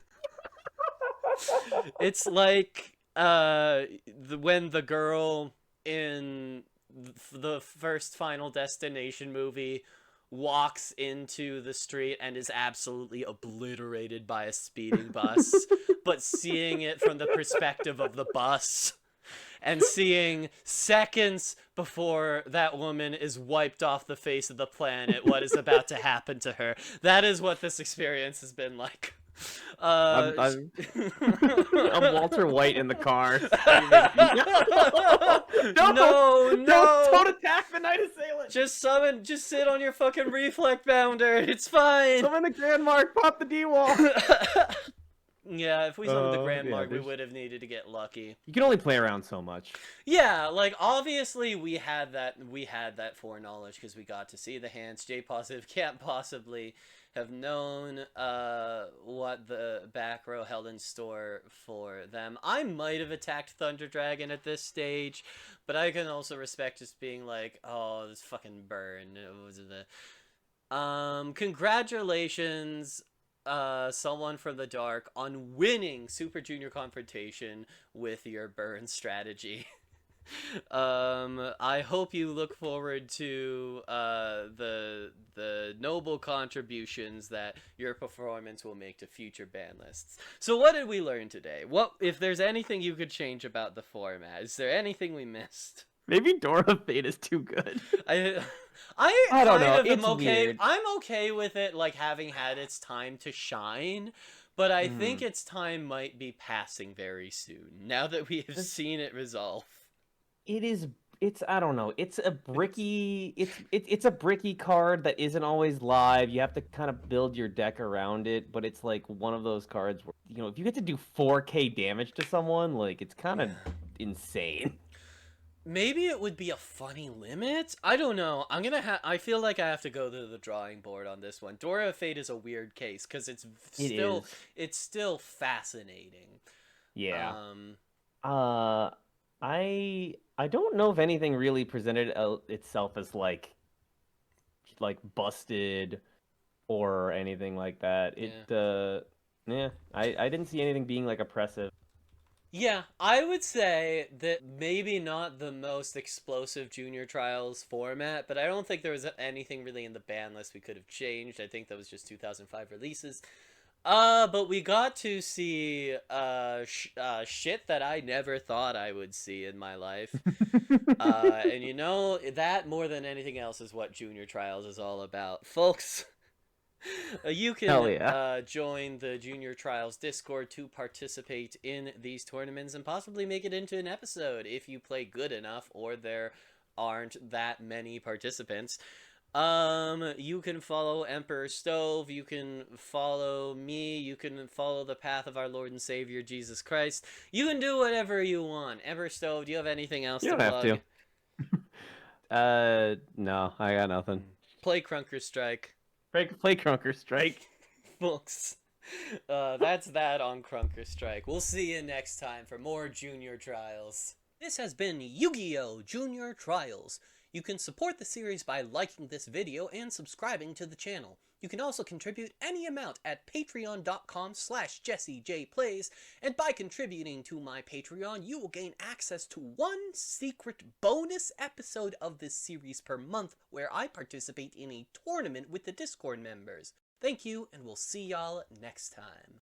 It's like when the girl in the first Final Destination movie walks into the street and is absolutely obliterated by a speeding bus, but seeing it from the perspective of the bus and seeing seconds before that woman is wiped off the face of the planet what is about to happen to her. That is what this experience has been like. I'm, Uh, I'm, I'm Walter White in the car screaming, no, no, don't no. attack the Night Assailant. Just sit on your fucking reflect bounder. It's fine. Summon the Grand Mark, pop the D wall. Yeah, if we summoned the Grand Yeah, Mark, we would have needed to get lucky. you can only play around so much. Yeah, like obviously we had that foreknowledge because we got to see the hands. J Positive can't possibly have known what the back row held in store for them. I might have attacked Thunder Dragon at this stage, but I can also respect just being like, oh, this fucking burn. It was congratulations, someone from the dark, on winning Super Junior Confrontation with your burn strategy. I hope you look forward to the noble contributions that your performance will make to future ban lists. So what did we learn today? What if there's anything you could change about the format? Is there anything we missed? Maybe Dora Fate is too good. I don't know. kind of am It's okay. weird. I'm okay with it, like having had its time to shine, but I think its time might be passing very soon. Now that we have seen it resolve. It's I don't know. It's a bricky it's a bricky card that isn't always live. You have to kind of build your deck around it, but it's like one of those cards where, you know, if you get to do 4K damage to someone, like it's kind of insane. Maybe it would be a funny limit. I don't know. I feel like I have to go to the drawing board on this one. Dora of Fate is a weird case because it's still fascinating. Yeah. I don't know if anything really presented itself as like busted or anything like that. I didn't see anything being like oppressive. Yeah, I would say that maybe not the most explosive junior trials format, but I don't think there was anything really in the ban list we could have changed. I think that was just 2005 releases. But we got to see shit that I never thought I would see in my life. And you know, that more than anything else is what junior trials is all about, folks. You Hell can yeah. join the Junior Trials Discord to participate in these tournaments and possibly make it into an episode if you play good enough or there aren't that many participants. You can follow Emperor Stove, you can follow me, you can follow the path of our Lord and Savior Jesus Christ. You can do whatever you want. Emperor Stove, do you have anything else You to don't have plug? to. No, I got nothing. Play Crunker Strike. Play Crunker Strike. Folks. That's that on Crunker Strike. We'll see you next time for more Junior Trials. This has been Yu-Gi-Oh! Junior Trials. You can support the series by liking this video and subscribing to the channel. You can also contribute any amount at patreon.com/JesseJPlays, and by contributing to my Patreon, you will gain access to one secret bonus episode of this series per month where I participate in a tournament with the Discord members. Thank you, and we'll see y'all next time.